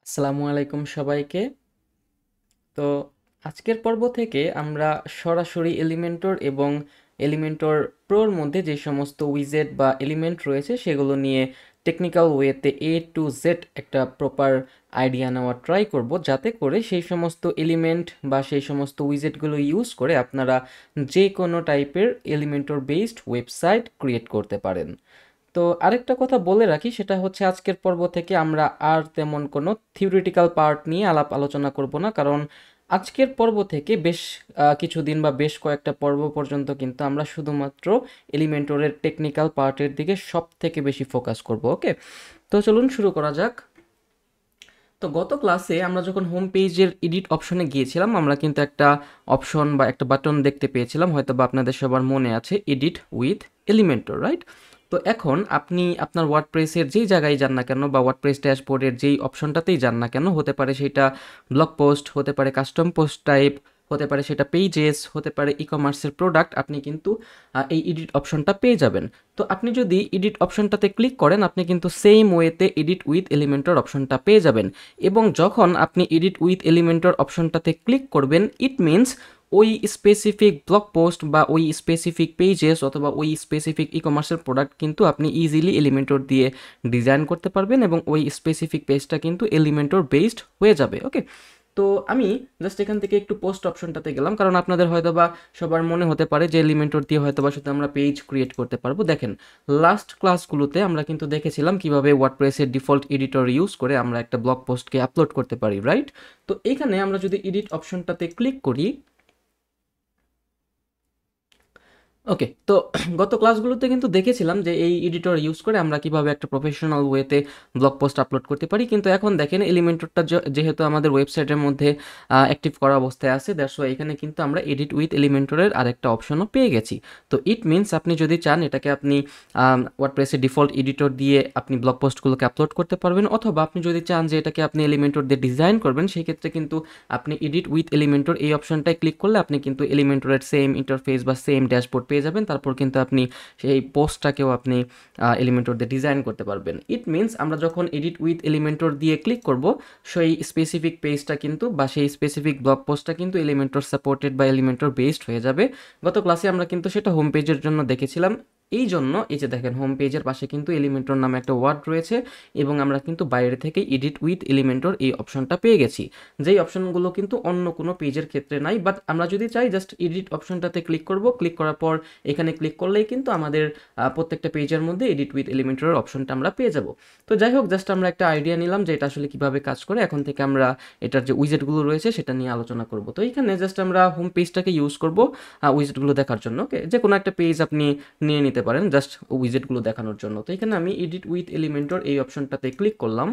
আসসালামু আলাইকুম সবাইকে। তো আজকের পর্ব থেকে আমরা সরাসরি এলিমেন্টর এবং এলিমেন্টর প্রোর মধ্যে যে সমস্ত উইজেট বা এলিমেন্ট রয়েছে সেগুলো নিয়ে টেকনিক্যাল ওয়েতে A to Z একটা প্রপার আইডিয়া নেওয়ার ট্রাই করব, যাতে করে সেই সমস্ত এলিমেন্ট বা সেই সমস্ত উইজেটগুলো ইউজ করে আপনারা যে কোনো টাইপের এলিমেন্টর বেসড ওয়েবসাইট ক্রিয়েট করতে পারেন। তো আরেকটা কথা বলে রাখি, সেটা হচ্ছে আজকের পর্ব থেকে আমরা আর তেমন কোনো থিওরিটিক্যাল পার্ট নিয়ে আলাপ আলোচনা করব না, কারণ আজকের পর্ব থেকে বেশ কিছুদিন বা বেশ কয়েকটা পর্ব পর্যন্ত কিন্তু আমরা শুধুমাত্র এলিমেন্টরের টেকনিক্যাল পার্টের দিকে সব থেকে বেশি ফোকাস করব। ওকে, তো চলুন শুরু করা যাক। তো গত ক্লাসে আমরা যখন হোম পেজের এডিট অপশনে গিয়েছিলাম, আমরা কিন্তু একটা অপশন বা একটা বাটন দেখতে পেয়েছিলাম, হয়তো বা আপনাদের সবার মনে আছে, এডিট উইথ এলিমেন্টর, রাইট? তো এখন আপনি আপনার ওয়ার্ডপ্রেসের যেই জায়গায় যান না কেন বা ওয়ার্ডপ্রেস ড্যাশবোর্ডের যেই অপশনটাতেই যান না কেন, হতে পারে সেটা ব্লগ পোস্ট, হতে পারে কাস্টম পোস্ট টাইপ, হতে পারে সেটা পেজেস, হতে পারে ই কমার্সের প্রোডাক্ট, আপনি কিন্তু এই এডিট অপশনটা পেয়ে যাবেন। তো আপনি যদি এডিট অপশনটাতে ক্লিক করেন, আপনি কিন্তু সেম ওয়েতে এডিট উইথ এলিমেন্টর অপশনটা পেয়ে যাবেন। এবং যখন আপনি এডিট উইথ এলিমেন্টর অপশনটাতে ক্লিক করবেন, ইট মিনস ওই স্পেসিফিক ব্লগ পোস্ট বা ওই স্পেসিফিক পেজেস অথবা ওই স্পেসিফিক ই কমার্সের প্রোডাক্ট কিন্তু আপনি ইজিলি এলিমেন্টর দিয়ে ডিজাইন করতে পারবেন এবং ওই স্পেসিফিক পেজটা কিন্তু এলিমেন্টর বেসড হয়ে যাবে। ওকে, তো আমি জাস্ট এখান থেকে একটু পোস্ট অপশনটাতে গেলাম, কারণ আপনাদের হয়তো বা সবার মনে হতে পারে যে এলিমেন্টর দিয়ে হয়তো বা শুধু আমরা পেজ ক্রিয়েট করতে পারবো। দেখেন, লাস্ট ক্লাসগুলোতে আমরা কিন্তু দেখেছিলাম কিভাবে ওয়ার্ডপ্রেসের ডিফল্ট এডিটর ইউজ করে আমরা একটা ব্লগ পোস্টকে আপলোড করতে পারি, রাইট? তো এখানে আমরা যদি এডিট অপশনটাতে ক্লিক করি, ওকে, তো গত ক্লাসগুলোতে কিন্তু দেখেছিলাম যে এই এডিটর ইউজ করে আমরা কিভাবে একটা প্রফেশনাল ওয়েতে ব্লগ পোস্ট আপলোড করতে পারি। কিন্তু এখন দেখেন, এলিমেন্টরটা যেহেতু আমাদের ওয়েবসাইটের মধ্যে অ্যাক্টিভ করা অবস্থায় আছে, দ্যাটস ওয়াই এখানে কিন্তু আমরা এডিট উইথ এলিমেন্টরের আরেকটা অপশনও পেয়ে গেছি। তো ইট মিনস আপনি যদি চান এটাকে আপনি ওয়ার্ডপ্রেসের ডিফল্ট এডিটর দিয়ে আপনি ব্লগ পোস্টগুলোকে আপলোড করতে পারবেন, অথবা আপনি যদি চান যে এটাকে আপনি এলিমেন্টর দিয়ে ডিজাইন করবেন, সেই ক্ষেত্রে কিন্তু আপনি এডিট উইথ এলিমেন্টর এই অপশনটায় ক্লিক করলে আপনি কিন্তু এলিমেন্টরের সেম ইন্টারফেস বা সেম ড্যাশবোর্ড পেয়ে যাবেন। তারপর কিন্তু আপনি সেই পোস্টটাকেও আপনি এলিমেন্টর দিয়ে ডিজাইন করতে পারবেন। ইট মিনস আমরা যখন এডিট উইথ এলিমেন্টর দিয়ে ক্লিক করব, সেই স্পেসিফিক পেজটা কিন্তু বা সেই স্পেসিফিক ব্লগ পোস্টটা কিন্তু এলিমেন্টর সাপোর্টেড বা এলিমেন্টর বেসড হয়ে যাবে। গত ক্লাসে আমরা কিন্তু সেটা হোম পেজের জন্য দেখেছিলাম। এই জন্য এই যে দেখেন, হোম পেজের পাশে কিন্তু এলিমেন্টর নামে একটা ওয়ার্ড রয়েছে এবং আমরা কিন্তু বাইরে থেকে এডিট উইথ এলিমেন্টর এই অপশনটা পেয়ে গেছি, যেই অপশনগুলো কিন্তু অন্য কোনো পেজের ক্ষেত্রে নাই। বাট আমরা যদি চাই, জাস্ট এডিট অপশনটাতে ক্লিক করব, ক্লিক করার পর এখানে ক্লিক করলেই কিন্তু আমাদের প্রত্যেকটা পেজের মধ্যে এডিট উইথ এলিমেন্টরের অপশনটা আমরা পেয়ে যাব। তো যাই হোক, জাস্ট আমরা একটা আইডিয়া নিলাম যে এটা আসলে কিভাবে কাজ করে। এখন থেকে আমরা এটার যে উইজেটগুলো রয়েছে সেটা নিয়ে আলোচনা করব। তো এখানে জাস্ট আমরা হোম পেজটাকে ইউজ করব উইজেটগুলো দেখার জন্য। ওকে, যে কোনো একটা পেজ আপনি নিয়ে নিতে পারেন জাস্ট উইজেটগুলো দেখানোর জন্য। তো এখানে আমি এডিট উইথ এলিমেন্টর এই অপশনটাতে ক্লিক করলাম,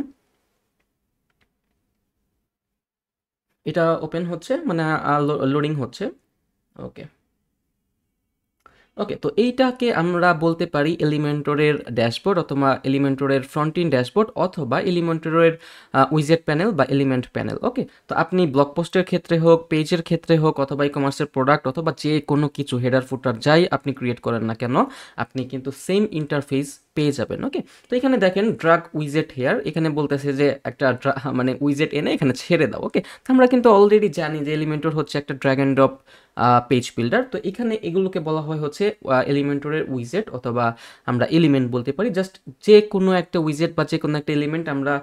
এটা ওপেন হচ্ছে, মানে লোডিং হচ্ছে। ওকে, ওকে, তো এইটাকে আমরা বলতে পারি এলিমেন্টরের ড্যাশবোর্ড অথবা এলিমেন্টরের ফ্রন্ট ইন ড্যাশবোর্ড অথবা এলিমেন্টরের উইজেট প্যানেল বা এলিমেন্ট প্যানেল। ওকে, তো আপনি ব্লগ পোস্টের ক্ষেত্রে হোক, পেজের ক্ষেত্রে হোক, অথবা ই কমার্সের প্রোডাক্ট অথবা যে কোনো কিছু হেডার ফুটার যাই আপনি ক্রিয়েট করেন না কেন, আপনি কিন্তু সেম ইন্টারফেস পেয়ে যাবেন। ওকে, তো এখানে দেখেন ড্রাগ উইজেট হেয়ার, এখানে বলতেছে যে একটা মানে উইজেট এনে এখানে ছেড়ে দাও। ওকে, তো আমরা কিন্তু অলরেডি জানি যে এলিমেন্টর হচ্ছে একটা drag and drop page builder. তো এখানে এগুলোকে বলা হয় হচ্ছে এলিমেন্টরের উইজেট অথবা আমরা এলিমেন্ট বলতে পারি। জাস্ট যে কোনো একটা উইজেট বা যে কোনো একটা এলিমেন্ট আমরা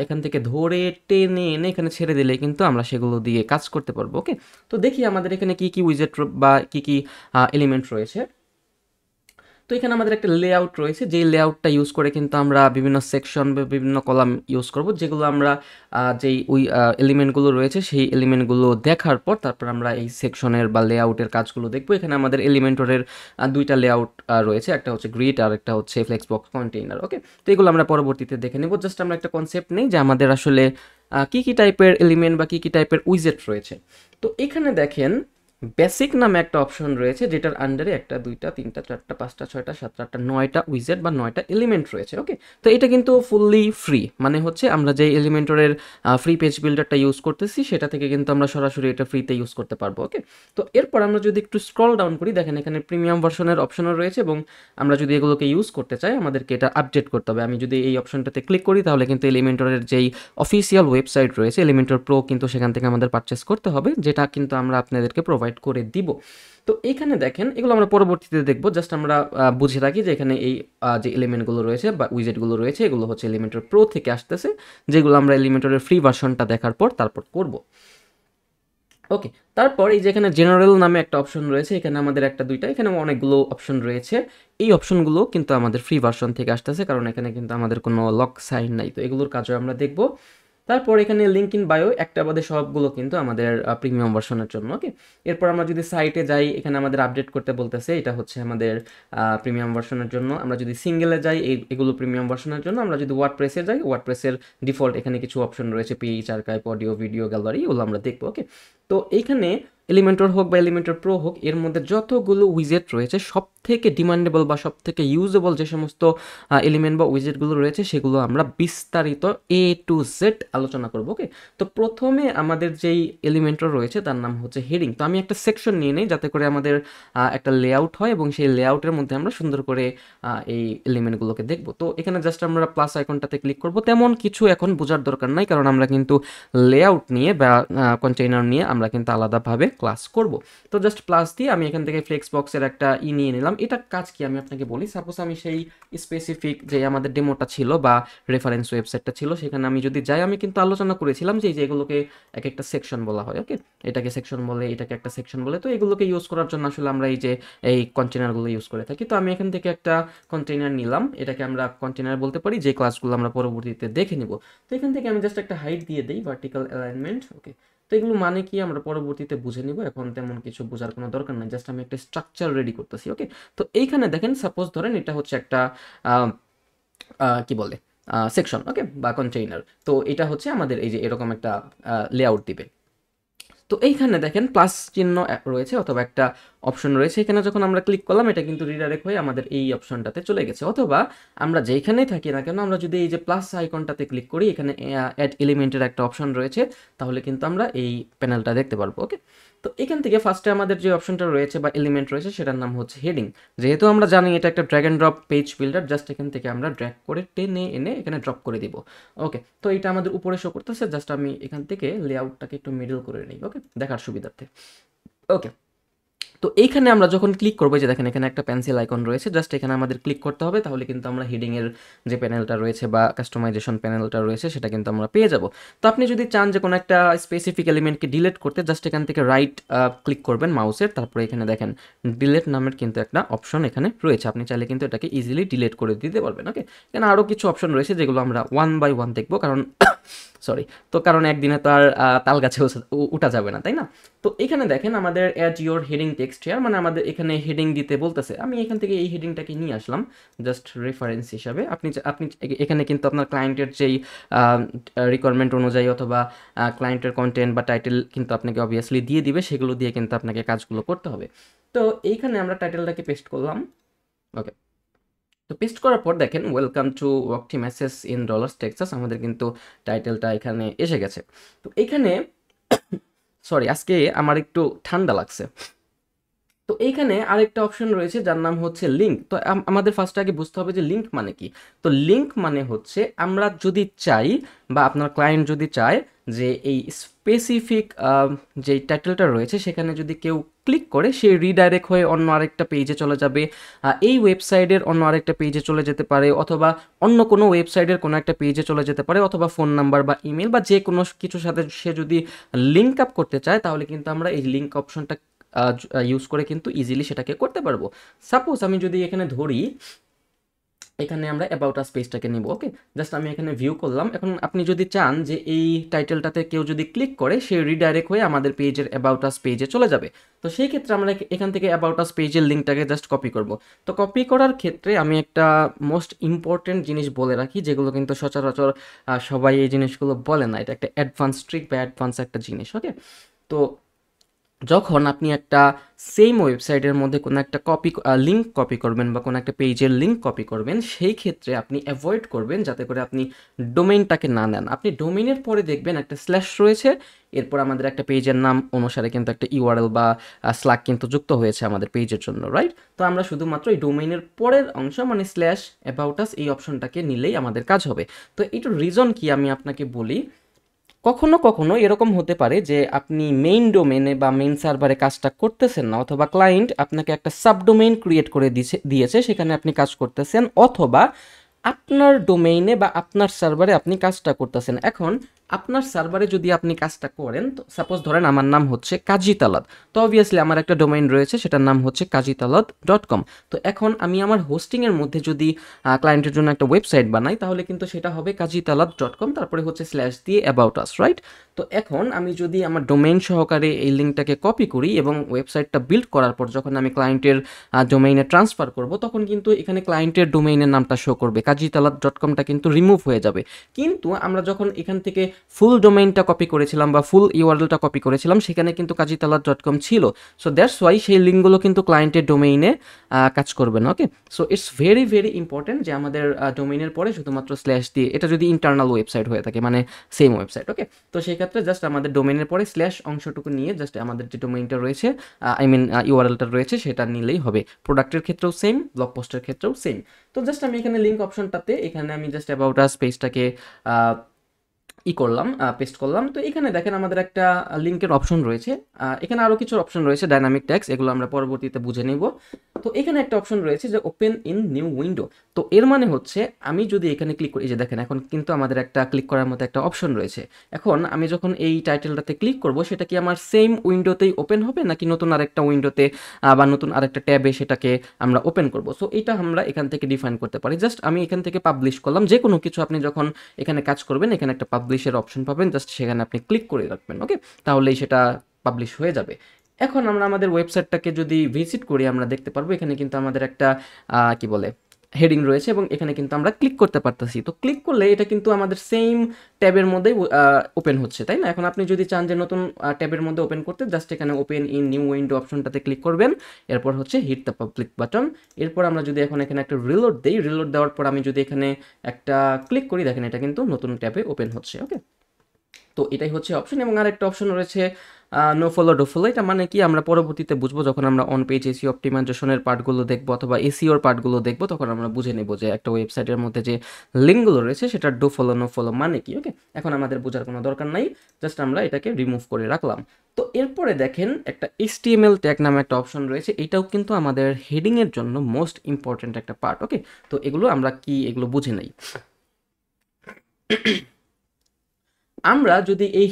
এখান থেকে ধরে টেনে এনে এখানে ছেড়ে দিলে কিন্তু আমরা সেগুলো দিয়ে কাজ করতে পারবো। ওকে, তো দেখি আমাদের এখানে কি কি উইজেট বা কি কি এলিমেন্ট রয়েছে। তো এখানে আমাদের একটা লেআউট রয়েছে, যেই লেআউটটা ইউজ করে কিন্তু আমরা বিভিন্ন সেকশন বা বিভিন্ন কলাম ইউজ করব, যেগুলো আমরা যেই ওই এলিমেন্টগুলো রয়েছে সেই এলিমেন্টগুলো দেখার পর তারপর আমরা এই সেকশনের বা লেআউটের কাজগুলো দেখবো। এখানে আমাদের এলিমেন্টরের দুইটা লেআউট রয়েছে, একটা হচ্ছে গ্রিড আর একটা হচ্ছে ফ্লেক্সবক্স কন্টেইনার। ওকে, তো এগুলো আমরা পরবর্তীতে দেখে নেব। জাস্ট আমরা একটা কনসেপ্ট নেই যে আমাদের আসলে কী কী টাইপের এলিমেন্ট বা কী কী টাইপের উইজেট রয়েছে। তো এখানে দেখেন, বেসিক নামে একটা অপশন রয়েছে যেটার আন্ডারে একটা দুইটা তিনটা চারটা পাঁচটা ছয়টা সাতটা আটটা নয়টা উইজেট বা নয়টা এলিমেন্ট রয়েছে। ওকে, তো এটা কিন্তু ফুললি ফ্রি, মানে হচ্ছে আমরা যে এলিমেন্টরের ফ্রি পেজ বিল্ডারটা ইউজ করতেছি সেটা থেকে কিন্তু আমরা সরাসরি এটা ফ্রিতে ইউজ করতে পারবো। ওকে, তো এরপর আমরা যদি একটু স্ক্রল ডাউন করি, দেখেন এখানে প্রিমিয়াম ভার্সনের অপশনও রয়েছে এবং আমরা যদি এগুলোকে ইউজ করতে চাই আমাদেরকে এটা আপডেট করতে হবে। আমি যদি এই অপশনটাতে ক্লিক করি তাহলে কিন্তু এলিমেন্টরের যেই অফিসিয়াল ওয়েবসাইট রয়েছে এলিমেন্টর প্রো, কিন্তু সেখান থেকে আমাদের পারচেস করতে হবে, যেটা কিন্তু আমরা আপনাদেরকে প্রোভাইড করে দিব। তো এখানে দেখেন এগুলো আমরা পরবর্তীতে দেখবো, জাস্ট আমরা বুঝে রাখি যে এখানে এই যে এলিমেন্টগুলো রয়েছে বা উইজেটগুলো রয়েছে এগুলো হচ্ছে এলিমেন্টর প্রো থেকে আসতেছে, যেগুলো আমরা এলিমেন্টরের ফ্রি ভার্সনটা দেখার পর তারপর করব। ওকে, তারপর এই যে এখানে জেনারেল নামে একটা অপশন রয়েছে, এখানে আমাদের একটা দুইটা এখানে অনেকগুলো অপশন রয়েছে। এই অপশনগুলো কিন্তু আমাদের ফ্রি ভার্সন থেকে আসতেছে, কারণ এখানে কিন্তু আমাদের কোনো লক সাইন নাই, তো এগুলোর কাজও আমরা দেখব। তারপর এখানে লিঙ্ক ইন বায়ো একটা বাদে সবগুলো কিন্তু আমাদের প্রিমিয়াম ভার্সনের জন্য। ওকে, এরপর আমরা যদি সাইটে যাই এখানে আমাদের আপডেট করতে বলতেছে, এটা হচ্ছে আমাদের প্রিমিয়াম ভার্সনের জন্য। আমরা যদি সিঙ্গেলে যাই এগুলো প্রিমিয়াম ভার্সনের জন্য। আমরা যদি ওয়ার্ডপ্রেসে যাই ওয়ার্ডপ্রেসের ডিফল্ট এখানে কিছু অপশন রয়েছে, page archive, audio, video, gallery, এগুলো আমরা দেখবো। ওকে, তো এইখানে এলিমেন্টর হোক বা এলিমেন্টর প্রো হোক, এর মধ্যে যতগুলো উইজেট রয়েছে সব থেকে ডিমান্ডেবল বা সব থেকে ইউজেবল যে সমস্ত এলিমেন্ট বা উইজেটগুলো রয়েছে সেগুলো আমরা বিস্তারিত টু জেড আলোচনা করবো। ওকে, তো প্রথমে আমাদের যেই এলিমেন্টর রয়েছে তার নাম হচ্ছে হেডিং। তো আমি একটা সেকশন নিয়ে নিই যাতে করে আমাদের একটা লেআউট হয় এবং সেই লেআউটের মধ্যে আমরা সুন্দর করে এই এলিমেন্টগুলোকে দেখবো। তো এখানে জাস্ট আমরা প্লাস আইকনটাতে ক্লিক করব, তেমন কিছু এখন বোঝার দরকার নাই, কারণ আমরা কিন্তু লেআউট নিয়ে বা কন্টেইনার নিয়ে আমরা কিন্তু আলাদাভাবে ক্লাস করব। তো জাস্ট প্লাস দিয়ে আমি এখান থেকে ফ্লেক্স বক্সের একটা নিয়ে নিলাম। এটা কাজ কি আমি আপনাকে বলি, সাপোজ আমি সেই স্পেসিফিক যে আমাদের ডেমোটা ছিল বা রেফারেন্স ওয়েবসাইটটা ছিল সেখানে আমি যদি যাই, আমি কিন্তু আলোচনা করেছিলাম যে এগুলোকে এক একটা সেকশন বলা হয়। ওকে, এটাকে সেকশন বলে, এটাকে একটা সেকশন বলে। তো এগুলোকে ইউজ করার জন্য আসলে আমরা এই যে এই কন্টেনারগুলো ইউজ করে থাকি। তো আমি এখান থেকে একটা কন্টেনার নিলাম, এটাকে আমরা কন্টেনার বলতে পারি, যে ক্লাসগুলো আমরা পরবর্তীতে দেখে নিব। তো এখান থেকে আমি জাস্ট একটা হাইট দিয়ে দিই, ভার্টিক্যাল অ্যালাইনমেন্ট। ওকে, তো এগুলো মানে কি আমরা পরবর্তীতে বুঝে নিব, এখন তেমন কিছু বোঝার কোনো দরকার নাই, জাস্ট আমি একটা স্ট্রাকচার রেডি করতেছি। ওকে, তো এইখানে দেখেন সাপোজ ধরেন এটা হচ্ছে একটা কি বলে সেকশন, ওকে, বা কন্টেইনার। তো এটা হচ্ছে আমাদের এই যে এরকম একটা লেআউট দিবে। তো এইখানে দেখেন প্লাস চিহ্ন রয়েছে অথবা একটা অপশন রয়েছে, এখানে যখন আমরা ক্লিক করলাম এটা কিন্তু রিডাইরেক্ট হয়ে আমাদের এই অপশনটাতে চলে গেছে। অথবা আমরা যেখানেই থাকি না কেন আমরা যদি এই যে প্লাস আইকনটাতে ক্লিক করি, এখানে অ্যাড এলিমেন্টের একটা অপশন রয়েছে, তাহলে কিন্তু আমরা এই প্যানেলটা দেখতে পারবো। ওকে, তো এখান থেকে ফার্স্টে আমাদের যে অপশনটা রয়েছে বা এলিমেন্ট রয়েছে সেটার নাম হচ্ছে হেডিং। যেহেতু আমরা জানি এটা একটা drag and drop page builder, just এখান থেকে আমরা ড্র্যাগ করে টেনে এনে এখানে ড্রপ করে দিব। ওকে, তো এটা আমাদের উপরে শো করতেছে, জাস্ট আমি এখান থেকে লেআউটটাকে একটু মিডল করে নিই, ওকে, দেখার সুবিধার্থে। ওকে, তো এইখানে আমরা যখন ক্লিক করবো, যে দেখেন এখানে একটা পেন্সিল আইকন রয়েছে, জাস্ট এখানে আমাদের ক্লিক করতে হবে, তাহলে কিন্তু আমরা হেডিংয়ের যে প্যানেলটা রয়েছে বা কাস্টমাইজেশন প্যানেলটা রয়েছে সেটা কিন্তু আমরা পেয়ে যাব। তো আপনি যদি চান যে কোনো একটা স্পেসিফিক এলিমেন্টকে ডিলিট করতে, জাস্ট এখান থেকে রাইট ক্লিক করবেন মাউসের, তারপরে এখানে দেখেন ডিলিট নামের কিন্তু একটা অপশন এখানে রয়েছে, আপনি চাইলে কিন্তু এটাকে ইজিলি ডিলিট করে দিতে পারবেন। ওকে, এখানে আরও কিছু অপশন রয়েছে যেগুলো আমরা ওয়ান বাই ওয়ান দেখবো, কারণ সরি, তো কারণ একদিনে তো আর তাল গাছে উঠা যাবে না, তাই না? তো এখানে দেখেন আমাদের add your heading text here, মানে আমাদের এখানে হেডিং দিতে বলতেছে। আমি এখান থেকে এই হেডিংটাকে নিয়ে আসলাম জাস্ট রেফারেন্স হিসাবে। আপনি আপনি এখানে কিন্তু আপনার ক্লায়েন্টের যেই রিকোয়ারমেন্ট অনুযায়ী অথবা ক্লায়েন্টের কন্টেন্ট বা টাইটেল কিন্তু আপনাকে অবভিয়াসলি দিয়ে দিবে, সেগুলো দিয়ে কিন্তু আপনাকে কাজগুলো করতে হবে। তো এইখানে আমরা টাইটেলটাকে পেস্ট করলাম। ওকে, তো পেস্ট করার পর দেখেন ওয়েলকাম টু ওয়ার্কটি মেসেজ ইন ডলার্স টেক্সাস, আমাদের কিন্তু টাইটেলটা এখানে এসে গেছে। তো এখানে সরি, আজকে আমার একটু ঠান্ডা লাগছে। তো এইখানে আরেকটা অপশন রয়েছে যার নাম হচ্ছে লিঙ্ক। তো আমাদের ফার্স্ট আগে বুঝতে হবে যে লিঙ্ক মানে কি। তো লিঙ্ক মানে হচ্ছে আমরা যদি চাই বা আপনার ক্লায়েন্ট যদি চায় যে এই স্পেসিফিক যেই টাইটেলটা রয়েছে সেখানে যদি কেউ ক্লিক করে সে রিডাইরেক্ট হয়ে অন্য আরেকটা পেজে চলে যাবে, এই ওয়েবসাইটের অন্য আরেকটা পেজে চলে যেতে পারে, অথবা অন্য কোনো ওয়েবসাইটের কোনো একটা পেজে চলে যেতে পারে, অথবা ফোন নাম্বার বা ইমেল বা যে কোনো কিছুর সাথে সে যদি লিঙ্ক আপ করতে চায়, তাহলে কিন্তু আমরা এই লিঙ্ক অপশনটা ইউজ করে কিন্তু ইজিলি সেটাকে করতে পারবো। সাপোজ আমি যদি এখানে ধরি, এখানে আমরা অ্যাবাউট আস পেজটাকে নিব। ওকে, জাস্ট আমি এখানে ভিউ করলাম। এখন আপনি যদি চান যে এই টাইটেলটাতে কেউ যদি ক্লিক করে সে রিডাইরেক্ট হয়ে আমাদের পেজের অ্যাবাউট আস পেজে চলে যাবে, তো সেই ক্ষেত্রে আমরা এখান থেকে অ্যাবাউট আস পেজের লিঙ্কটাকে জাস্ট কপি করব। তো কপি করার ক্ষেত্রে আমি একটা মোস্ট ইম্পর্টেন্ট জিনিস বলে রাখি, যেগুলো কিন্তু সচরাচর সবাই এই জিনিসগুলো বলে না, এটা একটা অ্যাডভান্স ট্রিক বা অ্যাডভান্স একটা জিনিস। ওকে, তো যখন আপনি একটা সেম ওয়েবসাইটের মধ্যে কোনো একটা লিঙ্ক কপি করবেন বা কোনো একটা পেজের লিঙ্ক কপি করবেন, সেই ক্ষেত্রে আপনি অ্যাভয়েড করবেন যাতে করে আপনি ডোমেইনটাকে না নেন। আপনি ডোমেইনের পরে দেখবেন একটা স্ল্যাশ রয়েছে, এরপর আমাদের একটা পেজের নাম অনুসারে কিন্তু একটা ইউআরএল বা স্ল্যাগ কিন্তু যুক্ত হয়েছে আমাদের পেজের জন্য, রাইট? তো আমরা শুধুমাত্র এই ডোমেইনের পরের অংশ মানে স্ল্যাশ অ্যাবাউট আস এই অপশনটাকে নিলেই আমাদের কাজ হবে। তো এটার রিজন কি আমি আপনাকে বলি। কখনো কখনো এরকম হতে পারে যে আপনি মেইন ডোমেনে বা মেইন সার্ভারে কাজটা করতেছেন না, অথবা ক্লায়েন্ট আপনাকে একটা সাবডোমেইন ক্রিয়েট করে দিয়েছে, সেখানে আপনি কাজ করতেছেন, অথবা আপনার ডোমেইনে বা আপনার সার্ভারে আপনি কাজটা করতেছেন। এখন আপনার সার্ভারে যদি আপনি কাজটা করেন, তো সাপোজ ধরেন আমার নাম হচ্ছে কাজী তালাত, তো অবভিয়াসলি আমার একটা ডোমেইন রয়েছে, সেটার নাম হচ্ছে kajitalat.com। তো এখন আমি আমার হোস্টিংয়ের মধ্যে যদি ক্লায়েন্টের জন্য একটা ওয়েবসাইট বানাই, তাহলে কিন্তু সেটা হবে kajitalat.com, তারপরে হচ্ছে স্ল্যাশ দিয়ে অ্যাবাউট আস, রাইট? তো এখন আমি যদি আমার ডোমেইন সহকারে এই লিঙ্কটাকে কপি করি এবং ওয়েবসাইটটা বিল্ড করার পর যখন আমি ক্লায়েন্টের ডোমেইনে ট্রান্সফার করব, তখন কিন্তু এখানে ক্লায়েন্টের ডোমেইনের নামটা শো করবে, kajitalat.comটা কিন্তু রিমুভ হয়ে যাবে। কিন্তু আমরা যখন এখান থেকে ফুল ডোমেইনটা কপি করেছিলাম বা ফুল ইউআরএলটা কপি করেছিলাম, সেখানে কিন্তু kajitalat.com ছিল। সো দ্যাটস ওয়াই সেই লিঙ্কগুলো কিন্তু ক্লায়েন্টের ডোমেইনে কাজ করবে না। Okay, so it's very very important যে আমাদের ডোমেইনের পরে শুধুমাত্র স্ল্যাশ দিয়ে, এটা যদি ইন্টারনাল ওয়েবসাইট হয়ে থাকে মানে সেম ওয়েবসাইট, ওকে, তো সেই ক্ষেত্রে জাস্ট আমাদের ডোমেইনের পরে স্ল্যাশ অংশটুকু নিয়ে জাস্ট আমাদের যে ডোমেইনটা রয়েছে, আই মিন ইউআরএলটা রয়েছে, সেটা নিলেই হবে। প্রোডাক্টের ক্ষেত্রেও সেম, ব্লগ পোস্টের ক্ষেত্রেও সেম। তো জাস্ট আমি এখানে লিঙ্ক অপশনটাতে এখানে আমি জাস্ট অ্যাবাউট আস পেজটাকে করলাম, পেস্ট করলাম। তো এখানে দেখেন আমাদের একটা লিঙ্কের অপশন রয়েছে, এখানে আরও কিছু অপশন রয়েছে, ডাইনামিক ট্যাক্স, এগুলো আমরা পরবর্তীতে বুঝে নিব। তো এখানে একটা অপশন রয়েছে যে ওপেন ইন নিউ উইন্ডো। তো এর মানে হচ্ছে আমি যদি এখানে ক্লিক করি, এই যে দেখেন এখন কিন্তু আমাদের একটা ক্লিক করার মতো একটা অপশন রয়েছে। এখন আমি যখন এই টাইটেলটাতে ক্লিক করব, সেটা কি আমার সেম উইন্ডোতেই ওপেন হবে, নাকি নতুন আরেকটা উইন্ডোতে বা নতুন আরেকটা ট্যাবে সেটাকে আমরা ওপেন করব? সো এটা আমরা এখান থেকে ডিফাইন করতে পারি। জাস্ট আমি এখান থেকে পাবলিশ করলাম, যে কোনো কিছু আপনি যখন এখানে কাজ করবেন, এখানে একটা পাবলিশের অপশন পাবেন, জাস্ট সেখানে আপনি ক্লিক করে রাখবেন, ওকে, তাহলেই সেটা পাবলিশ হয়ে যাবে। এখন আমরা আমাদের ওয়েবসাইটটাকে যদি ভিজিট করি, আমরা দেখতে পারবো এখানে কিন্তু আমাদের একটা কি বলে হেডিং রয়েছে, এবং এখানে কিন্তু আমরা ক্লিক করতে পারতেছি। তো ক্লিক করলে এটা কিন্তু আমাদের সেম ট্যাবের মধ্যেই ওপেন হচ্ছে, তাই না? এখন আপনি যদি চান যে নতুন ট্যাবের মধ্যে ওপেন করতে, জাস্ট এখানে ওপেন ইন নিউ উইন্ডো অপশনটাতে ক্লিক করবেন, এরপর হচ্ছে হিট দ্য পাবলিক বাটন। এরপর আমরা যদি এখন এখানে একটা রিলোড দেই, রিলোড দেওয়ার পর আমি যদি এখানে একটা ক্লিক করি, দেখেন এটা কিন্তু নতুন ট্যাবে ওপেন হচ্ছে, ওকে। তো এটাই হচ্ছে অপশন, এবং আরেকটা অপশন রয়েছে নো ফলো ডো ফলো। এটা মানে কি আমরা পরবর্তীতে বুঝবো, যখন আমরা অন পেজ এসিও অপটিমাইজেশনের পার্টগুলো দেখবো অথবা এসিওর পার্টগুলো দেখবো, তখন আমরা বুঝে নেব যে একটা ওয়েবসাইটের মধ্যে যে লিঙ্কগুলো রয়েছে সেটা ডো ফলো নো ফলো মানে কি, ওকে। এখন আমাদের বোঝার কোনো দরকার নাই, জাস্ট আমরা এটাকে রিমুভ করে রাখলাম। তো এরপরে দেখেন একটা HTML ট্যাগ নামে একটা অপশন রয়েছে, এটাও কিন্তু আমাদের হেডিংয়ের জন্য মোস্ট ইম্পর্ট্যান্ট একটা পার্ট, ওকে। তো এগুলো আমরা কি এগুলো বুঝে নেই। আমরা যদি এই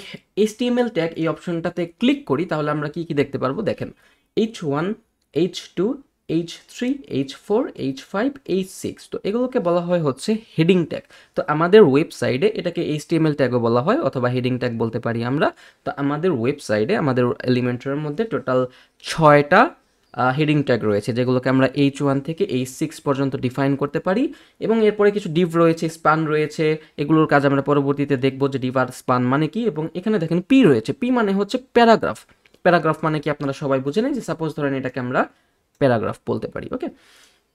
HTML ট্যাগ এই অপশনটাতে ক্লিক করি, তাহলে আমরা কি কি দেখতে পারবো, দেখেন H1, H2, H3, H4, H5, H6, তো এগুলোকে বলা হয় হচ্ছে হেডিং ট্যাগ। তো আমাদের ওয়েবসাইটে এটাকে HTML ট্যাগও বলা হয় অথবা হেডিং ট্যাগ বলতে পারি আমরা। তো আমাদের ওয়েবসাইটে আমাদের এলিমেন্টরের মধ্যে টোটাল 6টা হেডিং ট্যাগ রয়েছে, যেগুলোকে আমরা H1 থেকে H6 পর্যন্ত ডিফাইন করতে পারি, এবং এরপরে কিছু ডিভ রয়েছে, স্পান রয়েছে, এগুলোর কাজ আমরা পরবর্তীতে দেখবো যে ডিভ আর স্পান মানে কি। এবং এখানে দেখেন পি রয়েছে, পি মানে হচ্ছে প্যারাগ্রাফ। প্যারাগ্রাফ মানে কি আপনারা সবাই বুঝে নেন, যে সাপোজ ধরেন এটাকে আমরা প্যারাগ্রাফ বলতে পারি, ওকে।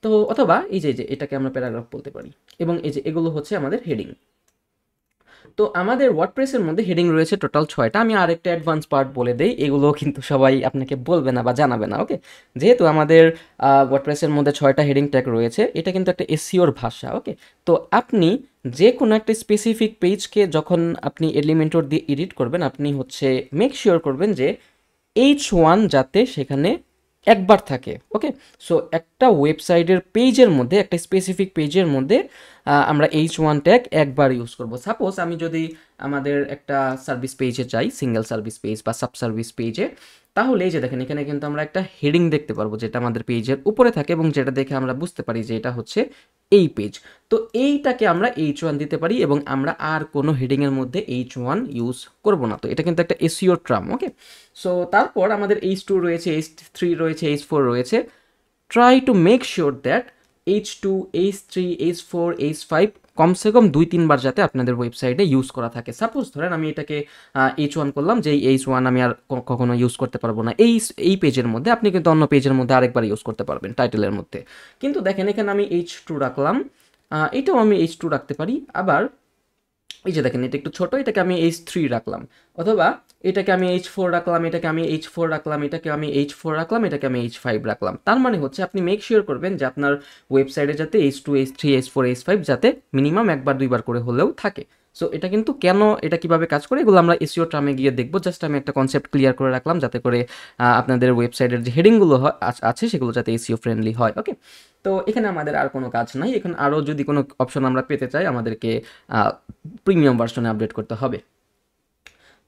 তো অথবা এই যে এটাকে আমরা প্যারাগ্রাফ বলতে পারি, এবং এই যে এগুলো হচ্ছে আমাদের হেডিং। তো আমাদের ওয়ার্ডপ্রেসের মধ্যে হেডিং রয়েছে টোটাল 6টা। আমি আরেকটা অ্যাডভান্স পার্ট বলে দেই, এগুলো কিন্তু সবাই আপনাকে বলবে না বা জানাবে না, ওকে। যেহেতু আমাদের ওয়ার্ডপ্রেসের মধ্যে 6টা হেডিং ট্যাগ রয়েছে, এটা কিন্তু একটা এসইওর ভাষা, ওকে। তো আপনি যে কোনো একটা স্পেসিফিক পেজকে যখন আপনি এলিমেন্টর দিয়ে এডিট করবেন, আপনি হচ্ছে মেক শিওর করবেন যে H1 যাতে সেখানে একবার থাকে, ওকে। সো একটা ওয়েবসাইটের পেজের মধ্যে, একটা স্পেসিফিক পেজের মধ্যে আমরা H1 ট্যাগ একবার ইউজ করব। সাপোজ আমি যদি আমাদের একটা সার্ভিস পেজে যাই, সিঙ্গেল সার্ভিস পেজ বা সাব সার্ভিস পেজে, তাহলে এই যে দেখেন এখানে কিন্তু আমরা একটা হেডিং দেখতে পারবো, যেটা আমাদের পেজের উপরে থাকে এবং যেটা দেখে আমরা বুঝতে পারি যে এটা হচ্ছে এই পেজ। তো এইটাকে আমরা H1 দিতে পারি, এবং আমরা আর কোনো হেডিংয়ের মধ্যে H1 ইউজ করব না। তো এটা কিন্তু একটা এসইও ট্রাম, ওকে। সো তারপর আমাদের H2 রয়েছে, H3 রয়েছে, H4 রয়েছে। Try to make sure that H2, H3, H4, H5 কমসে কম 2-3 বার যাতে আপনাদের ওয়েবসাইটে ইউজ করা থাকে। সাপোজ ধরেন আমি এটাকে H1 করলাম, যে এই H1 আমি আর কখনো ইউজ করতে পারবো না এই পেজের মধ্যে, আপনি কিন্তু অন্য পেজের মধ্যে আরেকবার ইউজ করতে পারবেন টাইটেলের মধ্যে। কিন্তু দেখেন এখানে আমি H2 রাখলাম, এটাও আমি H2 রাখতে পারি। আবার এই যে দেখেন এটা একটু ছোট, এটাকে আমি H3 রাখলাম, অথবা এটাকে আমি H4 রাখলাম, এটাকে আমি H4 রাখলাম, এটাকে আমি H4 রাখলাম, এটাকে আমি H5 রাখলাম। তার মানে হচ্ছে আপনি মেক শিওর করবেন যে আপনার ওয়েবসাইটে যাতে H2 H3 H4 H5 যাতে মিনিমাম 1-2 বার করে হলেও থাকে। সো এটা কিন্তু কেন, এটা কিভাবে কাজ করে এগুলো আমরা এসইও টার্মে গিয়ে দেখবো। জাস্ট আমি একটা কনসেপ্ট ক্লিয়ার করে রাখলাম যাতে করে আপনাদের ওয়েবসাইটের যে হেডিংগুলো আছে সেগুলো যাতে এসইও ফ্রেন্ডলি হয়। ওকে, তো এখানে আমাদের আর কোনো কাজ নাই। এখানে আরও যদি কোনো অপশন আমরা পেতে চাই আমাদেরকে প্রিমিয়াম ভার্সনে আপডেট করতে হবে।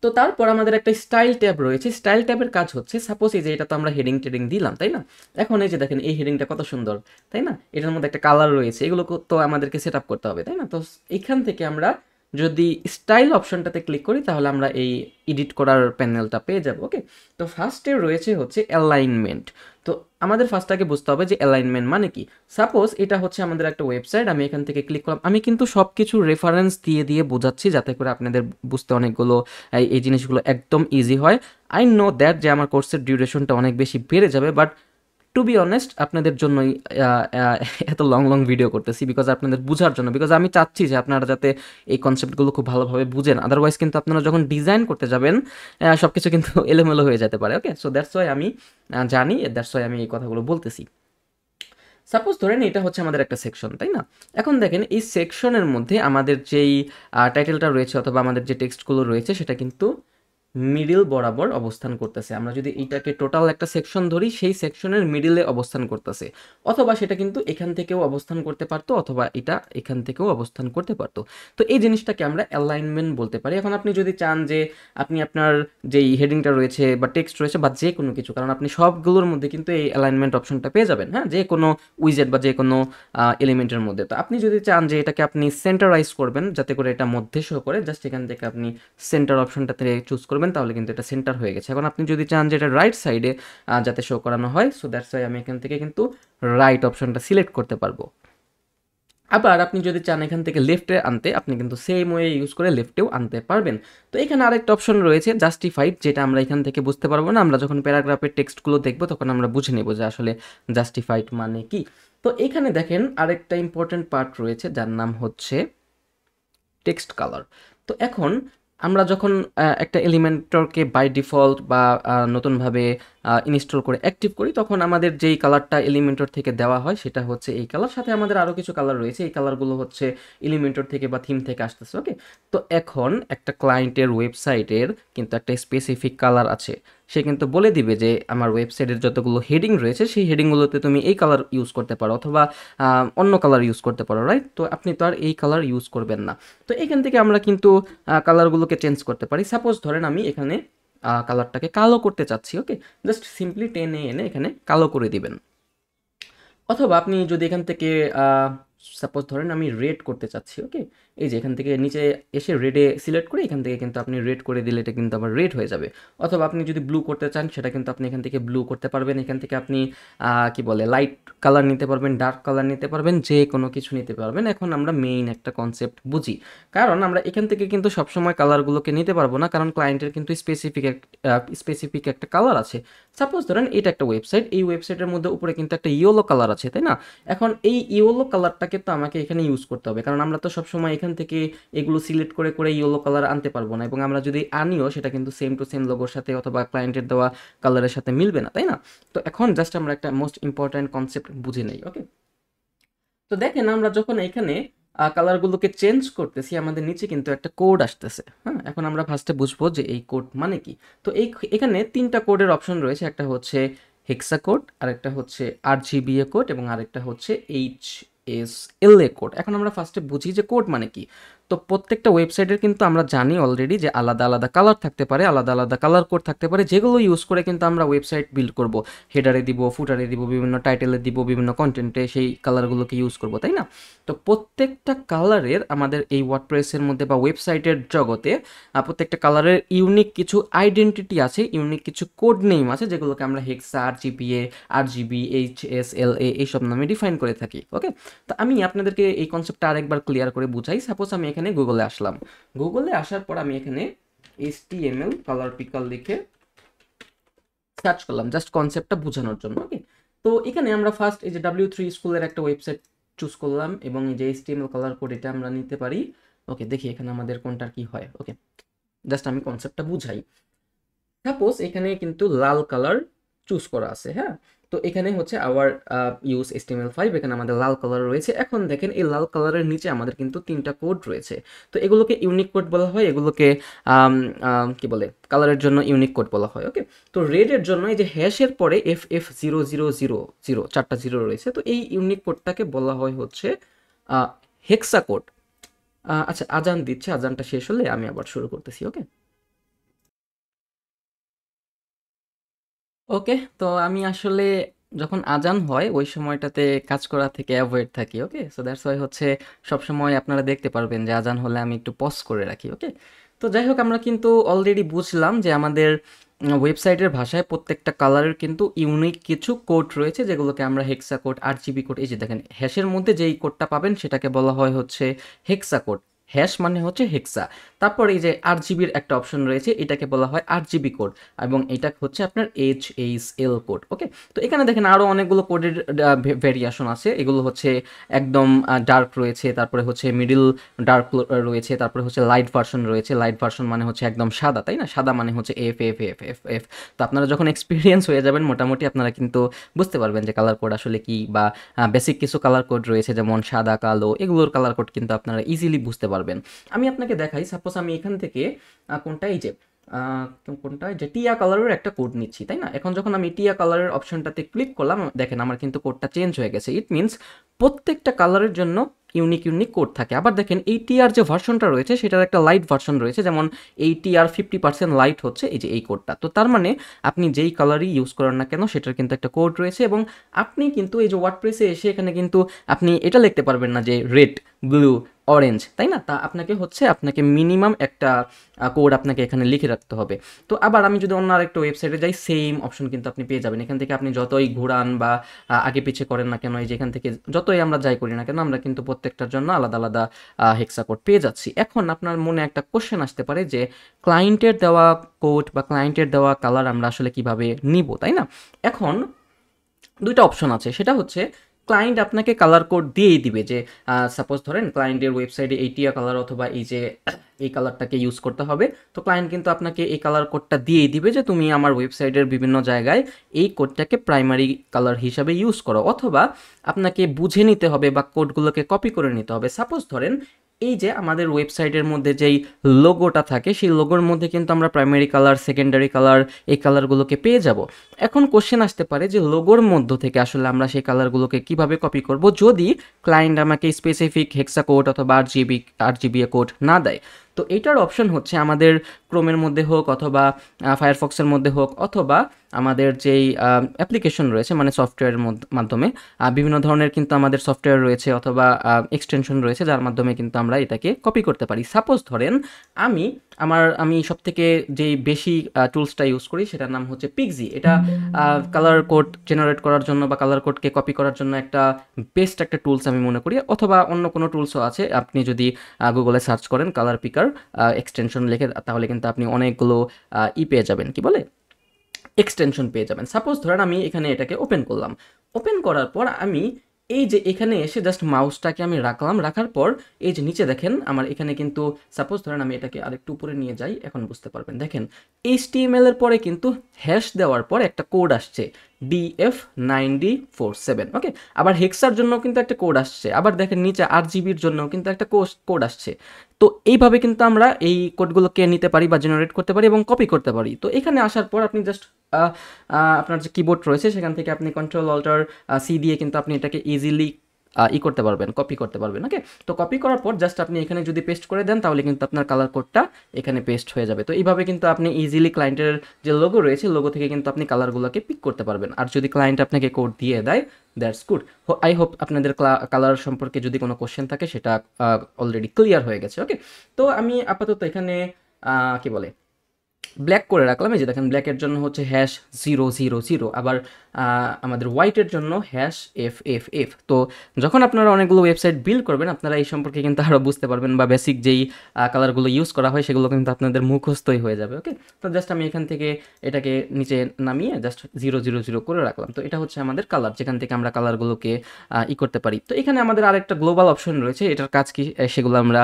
তো তারপর আমাদের একটা স্টাইল ট্যাব রয়েছে। স্টাইল ট্যাবের কাজ হচ্ছে, সাপোজ এই যে এটা তো আমরা হেডিং টেডিং দিলাম, তাই না? এখন এই যে দেখেন এই হেডিংটা কত সুন্দর, তাই না? এটার মধ্যে একটা কালার রয়েছে, এগুলো তো আমাদেরকে সেট আপ করতে হবে, তাই না? তো এখান থেকে আমরা যদি স্টাইল অপশনটাতে ক্লিক করি তাহলে আমরা এই এডিট করার প্যানেলটা পেয়ে যাব। ওকে, তো ফার্স্টে রয়েছে হচ্ছে অ্যালাইনমেন্ট। তো আমাদের ফার্স্ট আগে বুঝতে হবে যে অ্যালাইনমেন্ট মানে কি। সাপোজ এটা হচ্ছে আমাদের একটা ওয়েবসাইট, আমি এখান থেকে ক্লিক করলাম, আমি কিন্তু সব কিছু রেফারেন্স দিয়ে দিয়ে বোঝাচ্ছি যাতে করে আপনাদের বুঝতে অনেকগুলো এই জিনিসগুলো একদম ইজি হয়। আই নো দ্যাট যে আমার কোর্সের ডিউরেশনটা অনেক বেশি বেড়ে যাবে, বাট টু বি অনেস্ট আপনাদের জন্যই এত লং লং ভিডিও করতেছি, বিকজ আপনাদের বোঝার জন্য, বিকজ আমি চাচ্ছি যে আপনারা যাতে এই কনসেপ্টগুলো খুব ভালোভাবে বুঝেন। আদারওয়াইজ কিন্তু আপনারা যখন ডিজাইন করতে যাবেন সব কিছু কিন্তু এলোমেলো হয়ে যেতে পারে। ওকে, সো দ্যাটস ওয়াই আমি জানি, দ্যাটস ওয়াই আমি এই কথাগুলো বলতেছি। সাপোজ ধরেন এটা হচ্ছে আমাদের একটা সেকশন, তাই না? এখন দেখেন এই সেকশনের মধ্যে আমাদের যেই টাইটেলটা রয়েছে অথবা আমাদের যে টেক্সটগুলো রয়েছে সেটা কিন্তু মিডিল বরাবর অবস্থান করতেছে। আমরা যদি এটাকে টোটাল একটা সেকশন ধরি, সেই সেকশনের মিডিলে অবস্থান করতেছে, অথবা সেটা কিন্তু এখান থেকেও অবস্থান করতে পারতো, অথবা এটা এখান থেকেও অবস্থান করতে পারতো। তো এই জিনিসটাকে আমরা অ্যালাইনমেন্ট বলতে পারি। এখন আপনি যদি চান যে আপনি আপনার যেই হেডিংটা রয়েছে বা টেক্সট রয়েছে বা যে কোনো কিছু, কারণ আপনি সবগুলোর মধ্যে কিন্তু এই অ্যালাইনমেন্ট অপশনটা পেয়ে যাবেন, হ্যাঁ, যে কোনো উইজেট বা যে কোনো এলিমেন্টের মধ্যে। তো আপনি যদি চান যে এটাকে আপনি সেন্টারাইজ করবেন যাতে করে এটা মধ্যে শো করে, জাস্ট এখান থেকে আপনি সেন্টার অপশনটাতে চুজ করবেন, তাহলে কিন্তু এটা সেন্টার হয়ে গেছে। এখন আপনি যদি চান যে এটা রাইট সাইডে যাতে শো করানো হয়, সো দ্যাটস ওয়াই আমি এখান থেকে কিন্তু রাইট অপশনটা সিলেক্ট করতে পারবো। আবার আপনি যদি চান এখান থেকে লেফটে আনতে, আপনি কিন্তু সেম ওয়ে ইউজ করে লেফটেও আনতে পারবেন। তো এখানে আরেকটা অপশন রয়েছে জাস্টিফাইড, যেটা আমরা এখান থেকে বুঝতে পারবো না, আমরা যখন প্যারাগ্রাফের টেক্সটগুলো দেখবো তখন আমরা বুঝে নেব যে আসলে জাস্টিফাইড মানে কি। তো এখানে দেখেন আরেকটা ইম্পর্টেন্ট পার্ট রয়েছে যার নাম হচ্ছে টেক্সট কালার। তো এখন আমরা যখন একটা এলিমেন্টরকে বাই ডিফল্ট বা নতুনভাবে ইনস্টল করে অ্যাক্টিভ করি, তখন আমাদের যেই কালারটা এলিমেন্টর থেকে দেওয়া হয় সেটা হচ্ছে এই কালার। সাথে আমাদের আরও কিছু কালার রয়েছে, এই কালারগুলো হচ্ছে এলিমেন্টর থেকে বা থিম থেকে আসতেছে। ওকে, তো এখন একটা ক্লায়েন্টের ওয়েবসাইটের কিন্তু একটা স্পেসিফিক কালার আছে। সে কিন্তু বলে দিবে যে আমার ওয়েবসাইটের যতগুলো হেডিং রয়েছে সেই হেডিংগুলোতে তুমি এই কালার ইউজ করতে পারো, অথবা অন্য কালার ইউজ করতে পারো, রাইট? তো আপনি তো আর এই কালার ইউজ করবেন না। তো এখান থেকে আমরা কিন্তু কালারগুলোকে চেঞ্জ করতে পারি। সাপোজ ধরেন আমি এখানে কালারটাকে কালো করতে চাচ্ছি। ওকে, জাস্ট সিম্পলি টেনে এনে এখানে কালো করে দিবেন। অথবা আপনি যদি এখান থেকে সাপোজ ধরেন আমি রেড করতে চাচ্ছি। ওকে, এই যে এখান থেকে নিচে এসে রেডে সিলেক্ট করে এখান থেকে কিন্তু আপনি রেড করে দিলে এটা কিন্তু আবার রেড হয়ে যাবে। অথবা আপনি যদি ব্লু করতে চান সেটা কিন্তু আপনি এখান থেকে ব্লু করতে পারবেন। এখান থেকে আপনি কি বলে লাইট কালার নিতে পারবেন, ডার্ক কালার নিতে পারবেন, যে কোনো কিছু নিতে পারবেন। এখন আমরা মেইন একটা কনসেপ্ট বুঝি, কারণ আমরা এখান থেকে কিন্তু সবসময় কালারগুলোকে নিতে পারবো না, কারণ ক্লায়েন্টের কিন্তু স্পেসিফিক একটা কালার আছে। সাপোজ ধরেন এটা একটা ওয়েবসাইট, এই ওয়েবসাইটের মধ্যে উপরে কিন্তু একটা ইয়েলো কালার আছে, তাই না? এখন এই ইয়েলো কালারটাকে তো আমাকে এখানে ইউজ করতে হবে, কারণ আমরা তো সবসময় এখান থেকে এগুলো সিলেক্ট করে করে ইয়েলো কালার আনতে পারবো না, এবং আমরা যদি আনিও সেটা কিন্তু সেম টু সেম লোগোর সাথে অথবা ক্লায়েন্টের দেওয়া কালারের সাথে মিলবে না, তাই না? তো এখন জাস্ট আমরা একটা মোস্ট ইম্পর্ট্যান্ট কনসেপ্ট বুঝে নেই। ওকে, তো দেখেন আমরা যখন এখানে কালারগুলোকে চেঞ্জ করতেছি আমাদের নিচে কিন্তু একটা কোড আসতেছে। হ্যাঁ, এখন আমরা ফার্স্টে বুঝবো যে এই কোড মানে কি। তো এখানে 3টা কোডের অপশন রয়েছে, একটা হচ্ছে হেক্সা কোড, আরেকটা হচ্ছে RGBA কোড, এবং আরেকটা হচ্ছে HSLA কোড। এখন আমরা ফার্স্টে বুঝি যে কোড মানে কি। তো প্রত্যেকটা ওয়েবসাইটের কিন্তু আমরা জানি অলরেডি যে আলাদা আলাদা কালার থাকতে পারে, আলাদা আলাদা কালার কোড থাকতে পারে, যেগুলো ইউজ করে কিন্তু আমরা ওয়েবসাইট বিল্ড করব। হেডারে দিব, ফুটারে দিব, বিভিন্ন টাইটেলে দিব, বিভিন্ন কন্টেন্টে সেই কালারগুলোকে ইউজ করব, তাই না? তো প্রত্যেকটা কালারের আমাদের এই ওয়ার্ডপ্রেসের মধ্যে বা ওয়েবসাইটের জগতে প্রত্যেকটা কালারের ইউনিক কিছু আইডেন্টিটি আছে, ইউনিক কিছু কোড নেম আছে, যেগুলোকে আমরা হেক্সা, আরজিবিএ, আরজিবি, এইচএসএলএ এইসব নামে ডিফাইন করে থাকি। ওকে, তো আমি আপনাদেরকে এই কনসেপ্টটা আরেকবার ক্লিয়ার করে বুঝাই। সাপোজ আমি এখানে গুগলে আসলাম, গুগলে আসার পর আমি এখানে HTML কালার পিকার লিখে সার্চ করলাম জাস্ট কনসেপ্টটা বোঝানোর জন্য। ওকে, তো এখানে আমরা ফার্স্ট এই যে W3 স্কুলের একটা ওয়েবসাইট চুজ করলাম এবং এই যে HTML কালার কোড এটা আমরা নিতে পারি। ওকে, দেখি এখানে আমাদের কোনটার কি হয়। ওকে, জাস্ট আমি কনসেপ্টটা বুঝাই। সাপোজ এখানে কিন্তু লাল কালার চুজ করা আছে, হ্যাঁ। তো এখানে হচ্ছে আওয়ার ইউজ HTML5, এখানে আমাদের লাল কালার রয়েছে। এখন দেখেন এই লাল কালারের নিচে আমাদের কিন্তু 3টা কোড রয়েছে। তো এগুলোকে ইউনিক কোড বলা হয়, এগুলোকে কি বলে, কালারের জন্য ইউনিক কোড বলা হয়। ওকে, তো রেডের জন্য এই যে হ্যাশের পরে FF0000 4টা জিরো রয়েছে, তো এই ইউনিক কোডটাকে বলা হয় হচ্ছে হেক্সা কোড। আচ্ছা, আজান দিচ্ছে, আজানটা শেষ হলে আমি আবার শুরু করতেছি। ওকে ওকে, তো আমি আসলে যখন আজান হয় ওই সময়টাতে কাজ করা থেকে অ্যাভয়েড থাকি। ওকে, সো দ্যাটস ওয়াই হচ্ছে সবসময় আপনারা দেখতে পারবেন যে আজান হলে আমি একটু পজ করে রাখি। ওকে, তো যাই হোক, আমরা কিন্তু অলরেডি বুঝলাম যে আমাদের ওয়েবসাইটের ভাষায় প্রত্যেকটা কালারের কিন্তু ইউনিক কিছু কোড রয়েছে, যেগুলোকে আমরা হেক্সা কোড, আরজিবি কোড, এই যে দেখেন হ্যাশের মধ্যে যেই কোডটা পাবেন সেটাকে বলা হয় হচ্ছে হেক্সা কোড। হ্যাশ মানে হচ্ছে হেক্সা। তারপর এই যে আরজিবির একটা অপশন রয়েছে, এটাকে বলা হয় আরজিবি কোড, এবং এটা হচ্ছে আপনার HHL কোড। ওকে, তো এখানে দেখেন আরও অনেকগুলো কোডের ভেরিয়েশন আছে। এগুলো হচ্ছে একদম ডার্ক রয়েছে, তারপরে হচ্ছে মিডিল ডার্ক রয়েছে, তারপরে হচ্ছে লাইট ভার্সন রয়েছে। লাইট ভার্সন মানে হচ্ছে একদম সাদা, তাই না? সাদা মানে হচ্ছে এফ। তো আপনারা যখন এক্সপিরিয়েন্স হয়ে যাবেন মোটামুটি, আপনারা কিন্তু বুঝতে পারবেন যে কালার কোড আসলে কি, বা বেসিক কিছু কালার কোড রয়েছে যেমন সাদা, কালো, এগুলোর কালার কোড কিন্তু আপনারা ইজিলি বুঝতে পারবেন। আমি আপনাকে দেখাই, সাপোজ আমি এখান থেকে কোনটা, এই যে কোনটা, যে টিয়া কালারের একটা কোড নিচ্ছি, তাই না? এখন যখন আমি টিয়া কালারের অপশনটাতে ক্লিক করলাম, দেখেন আমার কিন্তু কোডটা চেঞ্জ হয়ে গেছে। ইট মিনস প্রত্যেকটা কালারের জন্য ইউনিক ইউনিক কোড থাকে। আবার দেখেন এই টিআর যে ভার্সনটা রয়েছে সেটার একটা লাইট ভার্সন রয়েছে, যেমন এই টিআর 50% লাইট হচ্ছে এই যে এই কোডটা। তো তার মানে আপনি যেই কালারই ইউজ করেন না কেন সেটার কিন্তু একটা কোড রয়েছে, এবং আপনি কিন্তু এই যে ওয়ার্ডপ্রেসে এসে এখানে কিন্তু আপনি এটা লিখতে পারবেন না যে রেড, ব্লু, অরেঞ্জ, তাই না? তা আপনাকে মিনিমাম একটা কোড আপনাকে এখানে লিখে রাখতে হবে। তো আবার আমি যদি অন্য আরেকটা ওয়েবসাইটে যাই, সেম অপশন কিন্তু আপনি পেয়ে যাবেন। এখান থেকে আপনি যতই ঘুরান বা আগে পিছে করেন না কেন, এই যে এখান থেকে যতই আমরা যাই করি না কেন, আমরা কিন্তু প্রত্যেকটার জন্য আলাদা আলাদা হেক্সা কোড পেয়ে যাচ্ছি। এখন আপনার মনে একটা কোশ্চেন আসতে পারে যে ক্লায়েন্টের দেওয়া কোড বা ক্লায়েন্টের দেওয়া কালার আমরা আসলে কিভাবে নিব, তাই না? এখন দুইটা অপশন আছে, সেটা হচ্ছে ক্লায়েন্ট আপনাকে কালার কোড দিয়েই দিবে, যে সাপোজ ধরেন ক্লায়েন্টের ওয়েবসাইটে এই টিয়া কালার অথবা এই যে এই কালারটাকে ইউজ করতে হবে। তো ক্লায়েন্ট কিন্তু আপনাকে এই কালার কোডটা দিয়েই দিবে যে তুমি আমার ওয়েবসাইটের বিভিন্ন জায়গায় এই কোডটাকে প্রাইমারি কালার হিসাবে ইউজ করো, অথবা আপনাকে বুঝে নিতে হবে বা কোডগুলোকে কপি করে নিতে হবে। সাপোজ ধরেন এই যে আমাদের ওয়েবসাইটের মধ্যে যেই লোগোটা থাকে সেই লোগোর মধ্যে কিন্তু আমরা প্রাইমারি কালার, সেকেন্ডারি কালার, এই কালারগুলোকে পেয়ে যাব। এখন কোশ্চেন আসতে পারে যে লোগোর মধ্য থেকে আসলে আমরা সেই কালারগুলোকে কিভাবে কপি করব যদি ক্লায়েন্ট আমাকে স্পেসিফিক হেক্সা কোড অথবা আরজিবি কোড না দেয়। তো এইটার অপশন হচ্ছে আমাদের ক্রোমের মধ্যে হোক অথবা ফায়ারফক্সের মধ্যে হোক, অথবা আমাদের যেই অ্যাপ্লিকেশন রয়েছে মানে সফটওয়্যারের মাধ্যমে, বিভিন্ন ধরনের কিন্তু আমাদের সফটওয়্যার রয়েছে অথবা এক্সটেনশন রয়েছে যার মাধ্যমে কিন্তু আমরা এটাকে কপি করতে পারি। সাপোজ ধরেন আমি সবথেকে যেই বেশি টুলসটা ইউজ করি সেটার নাম হচ্ছে পিক্সি। এটা কালার কোড জেনারেট করার জন্য বা কালার কোডকে কপি করার জন্য একটা বেস্ট একটা টুলস আমি মনে করি, অথবা অন্য কোনো টুলসও আছে। আপনি যদি গুগলে সার্চ করেন কালার পিকার এক্সটেনশন লিখে, তাহলে কিন্তু আপনি অনেকগুলো পেয়ে যাবেন, কি বলে, এক্সটেনশন পেয়ে যাবেন। সাপোজ ধরেন আমি এখানে এটাকে ওপেন করলাম, ওপেন করার পর আমি এই যে এখানে এসে জাস্ট মাউসটাকে আমি রাখলাম, রাখার পর এই যে নিচে দেখেন আমার এখানে কিন্তু, সাপোজ ধরেন আমি এটাকে আরেকটু উপরে নিয়ে যাই, এখন বুঝতে পারবেন। দেখেন HTML এর পরে কিন্তু হ্যাশ দেওয়ার পর একটা কোড আসছে DF9D47। ওকে, আবার হেক্সার জন্য কিন্তু একটা কোড আসছে, আবার দেখেন নিচে RGBর জন্য কিন্তু একটা কোড আসছে। তো এইভাবে কিন্তু আমরা এই কোডগুলোকে নিতে পারি বা জেনারেট করতে পারি এবং কপি করতে পারি। তো এখানে আসার পর আপনি জাস্ট আপনার যে কিবোর্ড রয়েছে সেখান থেকে আপনি কন্ট্রোল অল্টার সি দিয়ে কিন্তু আপনি এটাকে ইজিলি করতে পারবেন, কপি করতে পারবেন। ওকে, তো কপি করার পর জাস্ট আপনি এখানে যদি পেস্ট করে দেন তাহলে কিন্তু আপনার কালার কোডটা এখানে পেস্ট হয়ে যাবে। তো এইভাবে কিন্তু আপনি ইজিলি ক্লায়েন্টের যে লোগো রয়েছে লোগো থেকে কিন্তু আপনি কালারগুলোকে পিক করতে পারবেন। আর যদি ক্লায়েন্ট আপনাকে কোড দিয়ে দেয়, দ্যাটস গুড। আই হোপ আপনাদের কালার সম্পর্কে যদি কোনো কোশ্চেন থাকে সেটা অলরেডি ক্লিয়ার হয়ে গেছে। ওকে, তো আমি আপাতত এখানে কি বলে ব্ল্যাক করে রাখলাম। এই যে দেখেন ব্ল্যাকের জন্য হচ্ছে #000, আবার আমাদের হোয়াইটের জন্য #FFF। তো যখন আপনারা অনেকগুলো ওয়েবসাইট বিল্ড করবেন আপনারা এই সম্পর্কে কিন্তু আরও বুঝতে পারবেন, বা বেসিক যেই কালারগুলো ইউজ করা হয় সেগুলো কিন্তু আপনাদের মুখস্থই হয়ে যাবে। ওকে, তো জাস্ট আমি এখান থেকে এটাকে নিচে নামিয়ে জাস্ট 000 করে রাখলাম। তো এটা হচ্ছে আমাদের কালার, যেখান থেকে আমরা কালারগুলোকে করতে পারি। তো এখানে আমাদের আরেকটা গ্লোবাল অপশন রয়েছে, এটার কাজ কি সেগুলো আমরা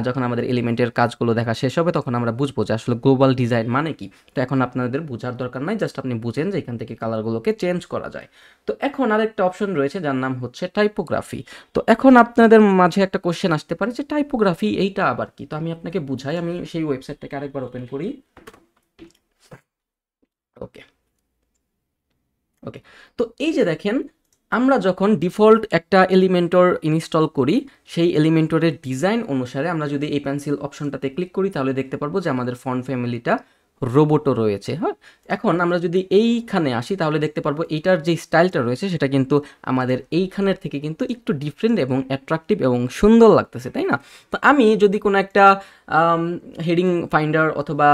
যখন আমাদের এলিমেন্টের কাজগুলো দেখা শেষ হবে তখন আমরা বুঝবো যে আসলে গ্লোবাল ডিজাইন মানে কি। তো এখন আপনাদের বোঝার দরকার নাই, জাস্ট আপনি বুঝেন যে এখান থেকে কালারগুলোকে চেঞ্জ করা যায়। তো এখন আরেকটা অপশন রয়েছে যার নাম হচ্ছে টাইপোগ্রাফি। তো এখন আপনাদের মাঝে একটা কোশ্চেন আসতে পারে যে টাইপোগ্রাফি এইটা আবার কি। তো আমি আপনাকে বুঝাই, আমি সেই ওয়েবসাইটটাকে আরেকবার ওপেন করি। ওকে ওকে, তো এই যে দেখেন আমরা যখন ডিফল্ট একটা এলিমেন্টর ইনস্টল করি সেই এলিমেন্টরের ডিজাইন অনুসারে আমরা যদি এই পেন্সিল অপশনটাতে ক্লিক করি তাহলে দেখতে পারবো যে আমাদের ফন্ট ফ্যামিলিটা রোবটও রয়েছে। হ্যাঁ, এখন আমরা যদি এইখানে আসি তাহলে দেখতে পারবো এইটার যে স্টাইলটা রয়েছে সেটা কিন্তু আমাদের এইখানের থেকে কিন্তু একটু ডিফারেন্ট এবং অ্যাট্রাকটিভ এবং সুন্দর লাগতেছে, তাই না? তো আমি যদি কোনো একটা হেডিং ফাইন্ডার অথবা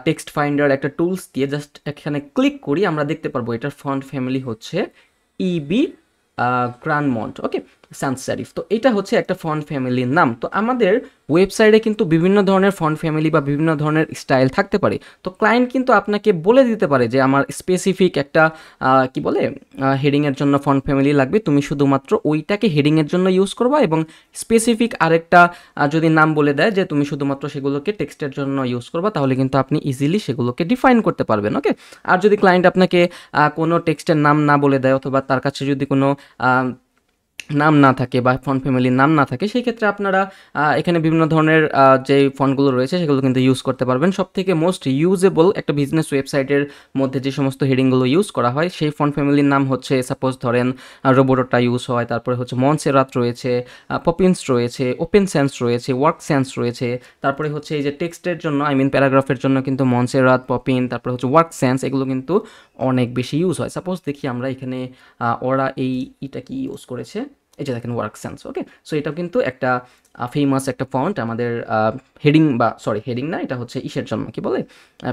টেক্সট ফাইন্ডার একটা টুলস দিয়ে জাস্ট এখানে ক্লিক করি আমরা দেখতে পারবো এটার ফন্ট ফ্যামিলি হচ্ছে ইবি গ্রান্ডমন্ট। ওকে, সান্স সেরিফ। তো এটা হচ্ছে একটা ফন্ট ফ্যামিলির নাম। তো আমাদের ওয়েবসাইটে কিন্তু বিভিন্ন ধরনের ফন্ট ফ্যামিলি বা বিভিন্ন ধরনের স্টাইল থাকতে পারে। তো ক্লায়েন্ট কিন্তু আপনাকে বলে দিতে পারে যে আমার স্পেসিফিক একটা কি বলে হেডিংয়ের জন্য ফন্ট ফ্যামিলি লাগবে, তুমি শুধুমাত্র ওইটাকে হেডিংয়ের জন্য ইউজ করবা, এবং স্পেসিফিক আরেকটা যদি নাম বলে দেয় যে তুমি শুধুমাত্র সেগুলোকে টেক্সটের জন্য ইউজ করবা তাহলে কিন্তু আপনি ইজিলি সেগুলোকে ডিফাইন করতে পারবেন। ওকে, আর যদি ক্লায়েন্ট আপনাকে কোনো টেক্সটের নাম না বলে দেয় অথবা তার কাছে যদি কোনো নাম না থাকে বা ফন্ট ফ্যামিলির নাম না থাকে সেই ক্ষেত্রে আপনারা এখানে বিভিন্ন ধরনের যে ফন্টগুলো রয়েছে সেগুলো কিন্তু ইউজ করতে পারবেন। সবথেকে মোস্ট ইউজেবল একটা বিজনেস ওয়েবসাইটের মধ্যে যে সমস্ত হেডিংগুলো ইউজ করা হয় সেই ফন্ট ফ্যামিলির নাম হচ্ছে, সাপোজ ধরেন রোবোটটা ইউজ হয়, তারপরে হচ্ছে মনসেরাত রয়েছে, পপিন্স রয়েছে, ওপেন সেন্স রয়েছে, ওয়ার্ক সেন্স রয়েছে, তারপরে হচ্ছে এই যে টেক্সটের জন্য প্যারাগ্রাফের জন্য কিন্তু মনসেরাত, পপিন, তারপরে হচ্ছে ওয়ার্ক সেন্স, এগুলো কিন্তু অনেক বেশি ইউজ হয়। সাপোজ দেখি আমরা এখানে ওরা এটা কি ইউজ করেছে, এই যে দেখেন ওয়ার্ক সেন্স। ওকে, সো এটাও কিন্তু একটা ফেমাস একটা ফন্ট আমাদের হেডিং, বা সরি হেডিং না, এটা হচ্ছে ইসের জন্য কি বলে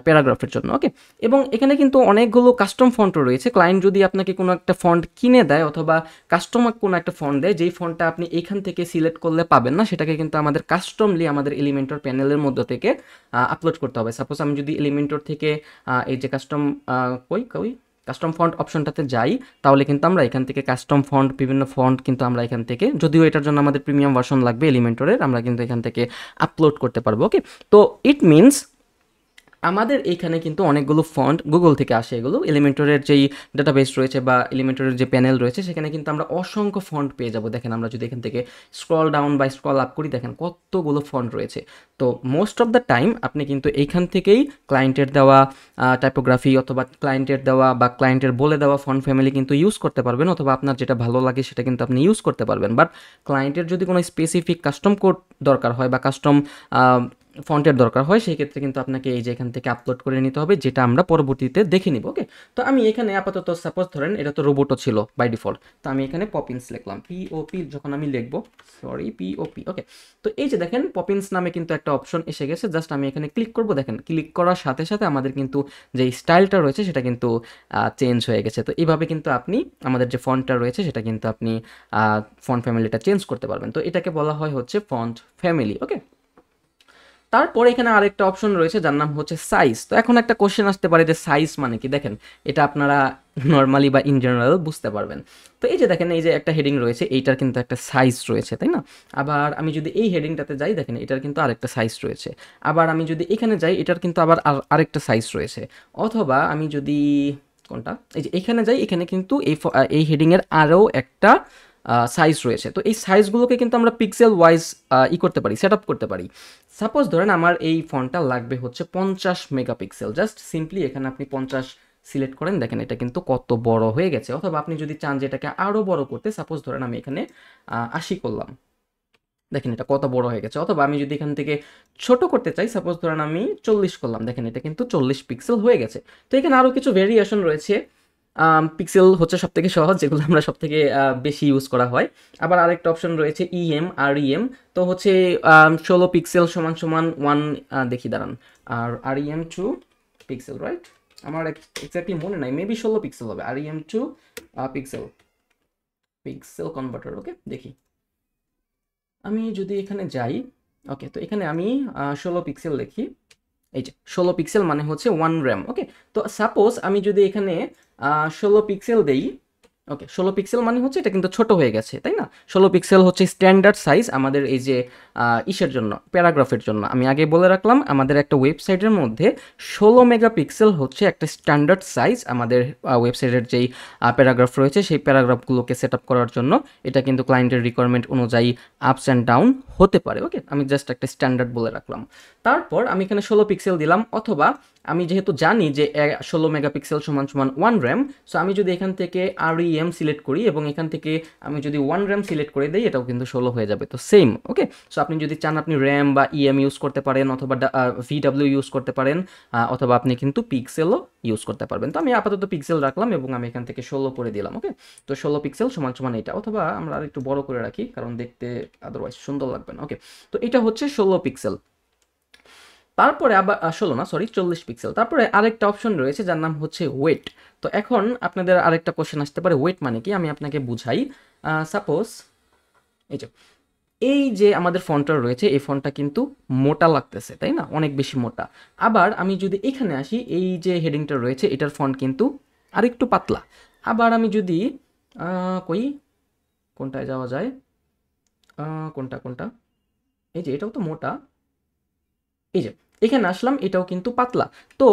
প্যারাগ্রাফের জন্য। ওকে, এবং এখানে কিন্তু অনেকগুলো কাস্টম ফন্টও রয়েছে। ক্লায়েন্ট যদি আপনাকে কোনো একটা ফন্ট কিনে দেয় অথবা কাস্টমার কোনো একটা ফন্ট দেয় যেই ফন্টটা আপনি এইখান থেকে সিলেক্ট করলে পাবেন না, সেটাকে কিন্তু আমাদের কাস্টমলি আমাদের এলিমেন্টর প্যানেলের মধ্যে থেকে আপলোড করতে হবে। সাপোজ আমি যদি এলিমেন্টর থেকে এই যে কাস্টম ফন্ট অপশনটাতে যাই তাহলে কিন্তু আমরা এখান থেকে কাস্টম ফন্ট, বিভিন্ন ফন্ট কিন্তু আমরা এখান থেকে, যদিও এটার জন্য আমাদের প্রিমিয়াম ভার্সন লাগবে এলিমেন্টরের, আমরা কিন্তু এখান থেকে আপলোড করতে পারবো। ওকে, তো ইট মিনস আমাদের এইখানে কিন্তু অনেকগুলো ফন্ট গুগল থেকে আসে, এগুলো এলিমেন্টরের যেই ডাটাবেস রয়েছে বা এলিমেন্টরের যে প্যানেল রয়েছে সেখানে কিন্তু আমরা অসংখ্য ফন্ট পেয়ে যাব। দেখেন আমরা যদি এখান থেকে স্ক্রল ডাউন বা স্ক্রল আপ করি দেখেন কতগুলো ফন্ট রয়েছে। তো মোস্ট অফ দ্য টাইম আপনি কিন্তু এইখান থেকেই ক্লায়েন্টের দেওয়া টাইপোগ্রাফি অথবা ক্লায়েন্টের দেওয়া বা ক্লায়েন্টের বলে দেওয়া ফন্ট ফ্যামিলি কিন্তু ইউজ করতে পারবেন, অথবা আপনার যেটা ভালো লাগে সেটা কিন্তু আপনি ইউজ করতে পারবেন। বাট ক্লায়েন্টের যদি কোনো স্পেসিফিক কাস্টম কোড দরকার হয় বা কাস্টম ফন্টের দরকার হয় সেই ক্ষেত্রে কিন্তু আপনাকে এই যে এখান থেকে আপলোড করে নিতে হবে, যেটা আমরা পরবর্তীতে দেখে নিব। ওকে, তো আমি এখানে আপাতত সাপোজ ধরেন এটা তো রোবটও ছিল বাই ডিফল্ট, তো আমি এখানে পপিন্স লিখলাম, পিওপি যখন আমি লিখবো, সরি পিওপি। ওকে, তো এই যে দেখেন পপিন্স নামে কিন্তু একটা অপশন এসে গেছে, জাস্ট আমি এখানে ক্লিক করব, দেখেন ক্লিক করার সাথে সাথে আমাদের কিন্তু যে স্টাইলটা রয়েছে সেটা কিন্তু চেঞ্জ হয়ে গেছে। তো এইভাবে কিন্তু আপনি আমাদের যে ফন্টটা রয়েছে সেটা কিন্তু আপনি ফন্ট ফ্যামিলিটা চেঞ্জ করতে পারবেন। তো এটাকে বলা হয় হচ্ছে ফন্ট ফ্যামিলি। ওকে, তারপরে এখানে আরেকটা অপশন রয়েছে যার নাম হচ্ছে সাইজ। তো এখন একটা কোশ্চেন আসতে পারে যে সাইজ মানে কি। দেখেন এটা আপনারা নর্মালি বা ইন জেনারেল বুঝতে পারবেন। তো এই যে দেখেন এই যে একটা হেডিং রয়েছে এইটার কিন্তু একটা সাইজ রয়েছে, তাই না? আবার আমি যদি এই হেডিংটাতে যাই দেখেন এটার কিন্তু আরেকটা সাইজ রয়েছে। আবার আমি যদি এখানে যাই এটার কিন্তু আবার আরেকটা সাইজ রয়েছে। অথবা আমি যদি কোনটা এই যে এখানে যাই এখানে কিন্তু এই হেডিংয়ের আরও একটা সাইজ রয়েছে। তো এই সাইজগুলোকে কিন্তু আমরা পিক্সেল ওয়াইজ করতে পারি, সেট আপ করতে পারি। সাপোজ ধরেন আমার এই ফন্টটা লাগবে হচ্ছে 50 মেগাপিক্সেল, জাস্ট সিম্পলি এখানে আপনি 50 সিলেক্ট করেন, দেখেন এটা কিন্তু কত বড় হয়ে গেছে। অথবা আপনি যদি চান যে এটাকে আরও বড় করতে, সাপোজ ধরেন আমি এখানে 80 করলাম, দেখেন এটা কত বড় হয়ে গেছে। অথবা আমি যদি এখান থেকে ছোট করতে চাই, সাপোজ ধরেন আমি 40 করলাম, দেখেন এটা কিন্তু 40 পিক্সেল হয়ে গেছে। তো এখানে আরও কিছু ভেরিয়েশন রয়েছে। পিক্সেল হচ্ছে সব থেকে সহজ, যেগুলো আমরা সব থেকে বেশি ইউজ করা হয়। আবার আরেকটা অপশন রয়েছে ইএম আর ইএম। তো হচ্ছে 16 পিক্সেল সমান সমান 1, দেখি দাঁড়ান, আর ইএম 2 পিক্সেল, রাইট? আমার এক্স্যাক্টলি মনে নাই, মেবি 16 পিক্সেল হবে। আর ইএম 2 পিক্সেল, পিক্সেল কনভার্টার। ওকে, দেখি আমি যদি এখানে যাই, ওকে, তো এখানে আমি 16 পিক্সেল লিখি। এই যে 16 পিক্সেল মানে হচ্ছে 1 র্যাম। ওকে, তো সাপোজ আমি যদি এখানে 16 পিক্সেল দেই, ওকে, 16 পিক্সেল মানে হচ্ছে এটা কিন্তু ছোট হয়ে গেছে, তাই না? 16 পিক্সেল হচ্ছে স্ট্যান্ডার্ড সাইজ আমাদের এই যে ইসের জন্য, প্যারাগ্রাফের জন্য। আমি আগে বলে রাখলাম, আমাদের একটা ওয়েবসাইটের মধ্যে 16 মেগাপিক্সেল হচ্ছে একটা স্ট্যান্ডার্ড সাইজ। আমাদের ওয়েবসাইটের যেই প্যারাগ্রাফ রয়েছে সেই প্যারাগ্রাফগুলোকে সেট আপ করার জন্য এটা কিন্তু ক্লায়েন্টের রিকোয়ারমেন্ট অনুযায়ী আপস অ্যান্ড ডাউন হতে পারে। ওকে, আমি জাস্ট একটা স্ট্যান্ডার্ড বলে রাখলাম। তারপর আমি এখানে 16 পিক্সেল দিলাম, অথবা আমি যেহেতু জানি যে 16 মেগাপিক্সেল সমান সমান 1 র্যাম, সো আমি যদি এখান থেকে REM সিলেক্ট করি এবং এখান থেকে আমি যদি 1 র্যাম সিলেক্ট করে দিই, এটাও কিন্তু 16 হয়ে যাবে। তো সেম। ওকে, সো আপনি যদি চান আপনি র্যাম বা EM ইউজ করতে পারেন, অথবা VW ইউজ করতে পারেন, অথবা আপনি কিন্তু পিক্সেলও ইউজ করতে পারবেন। তো আমি আপাতত পিক্সেল রাখলাম এবং আমি এখান থেকে 16 করে দিলাম। ওকে, তো 16 পিক্সেল সমান সমান এটা, অথবা আমরা আর একটু বড় করে রাখি কারণ দেখতে আদারওয়াইজ সুন্দর লাগবে না। ওকে, তো এটা হচ্ছে 16 পিক্সেল। তারপরে আবার 16 না, সরি, 40 পিক্সেল। তারপরে আরেকটা অপশন রয়েছে যার নাম হচ্ছে ওয়েট। তো এখন আপনাদের আরেকটা কোশ্চেন আসতে পারে, ওয়েট মানে কি? আমি আপনাকে বুঝাই। সাপোজ এই যে আমাদের ফন্টটা রয়েছে, এই ফন্টটা কিন্তু মোটা লাগতেছে, তাই না? অনেক বেশি মোটা। আবার আমি যদি এখানে আসি, এই যে হেডিংটা রয়েছে এটার ফন্ট কিন্তু আরেকটু পাতলা। আবার আমি যদি কই, কোনটায় যাওয়া যায়, কোনটা কোনটা, এই যে এটাও তো মোটা, এই যে এখানে আসলাম, এটাও কিন্তু পাতলা। তো